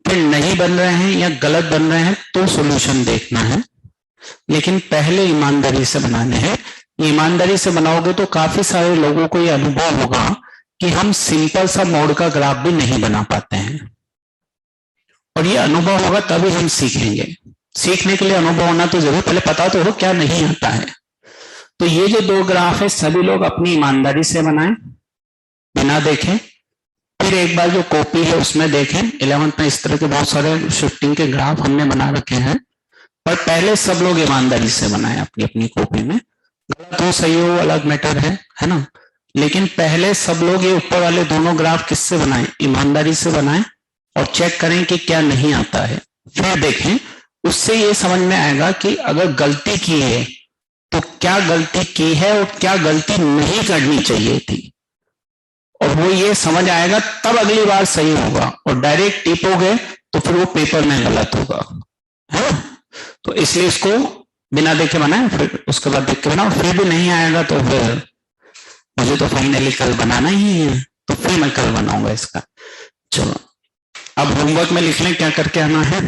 [SPEAKER 4] फिर नहीं बन रहे हैं या गलत बन रहे हैं तो सॉल्यूशन देखना है, लेकिन पहले ईमानदारी से बनाने हैं। ईमानदारी से बनाओगे तो काफी सारे लोगों को यह अनुभव होगा कि हम सिंपल सा मोड का ग्राफ भी नहीं बना पाते हैं, और ये अनुभव होगा तभी हम सीखेंगे। सीखने के लिए अनुभव होना तो जरूर, पहले पता तो हो क्या नहीं आता है। तो ये जो 2 ग्राफ है सभी लोग अपनी ईमानदारी से बनाएं बिना देखें, फिर एक बार जो कॉपी है उसमें देखें। 11th में इस तरह के बहुत सारे शिफ्टिंग के ग्राफ हमने बना रखे हैं, पर पहले सब लोग ईमानदारी से बनाएं अपनी अपनी कॉपी में, गलत हो सही हो अलग मैटर है ना, लेकिन पहले सब लोग ये ऊपर वाले दोनों ग्राफ किससे बनाएं, ईमानदारी से बनाएं, और चेक करें कि क्या नहीं आता है, फिर देखें। उससे ये समझ में आएगा कि अगर गलती की है तो क्या गलती की है और क्या गलती नहीं करनी चाहिए थी, और वो ये समझ आएगा, तब अगली बार सही होगा। और डायरेक्ट टिपोगे तो फिर वो पेपर में गलत होगा, है ना। तो इसलिए इसको बिना देखे बनाए, फिर उसके बाद देख के बनाओ, फिर भी नहीं आएगा तो फिर मुझे तो फाइनली कल बनाना ही है, तो फिर मैं कल बनाऊंगा इसका। चलो अब होमवर्क में लिख लें क्या करके आना है।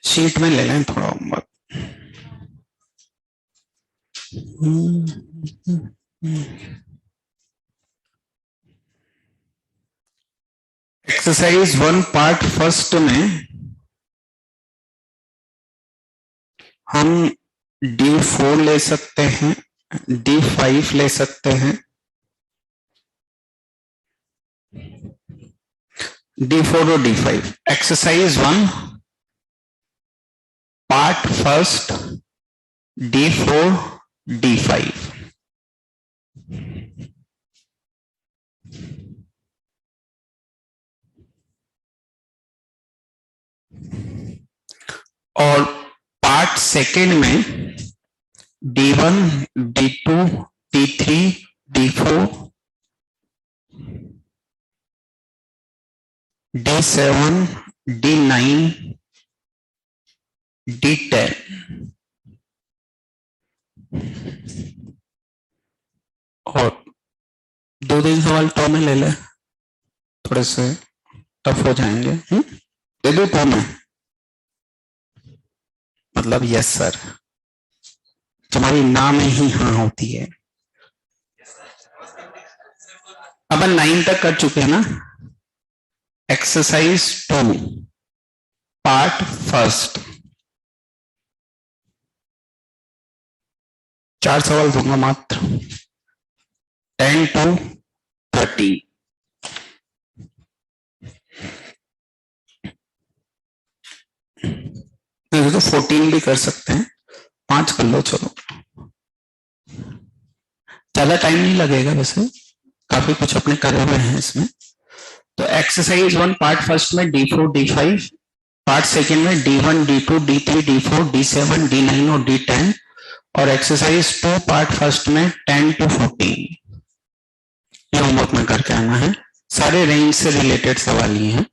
[SPEAKER 4] शीट में ले लें थोड़ा होमवर्क। एक्सरसाइज 1 पार्ट फर्स्ट में हम D4 ले सकते हैं, D5 ले सकते हैं, D4 और D5। Exercise 1 part first D4 D5। और पार्ट सेकेंड में D1 D2 D3 D4 D7 D9 D10। और 2-3 सवाल तो में ले ले, थोड़े से टफ हो जाएंगे। दे दो तो में, मतलब यस सर, तुम्हारी ना में ही हाँ होती है। अपन 9 तक कर चुके हैं ना। एक्सरसाइज 2 पार्ट फर्स्ट, 4 सवाल दूंगा मात्र, 10 to 30। तो 14 भी कर सकते हैं, 5 कर लो चलो। ज्यादा टाइम नहीं लगेगा, वैसे काफी कुछ अपने करे हुए हैं इसमें। तो एक्सरसाइज 1 पार्ट फर्स्ट में D4 D5, पार्ट सेकंड में D1 D2 D3 D4 D7 D9 और D10, और एक्सरसाइज 2 पार्ट फर्स्ट में 10 to 14। ये होमवर्क में करके आना है, सारे रेंज से रिलेटेड सवाल ही हैं।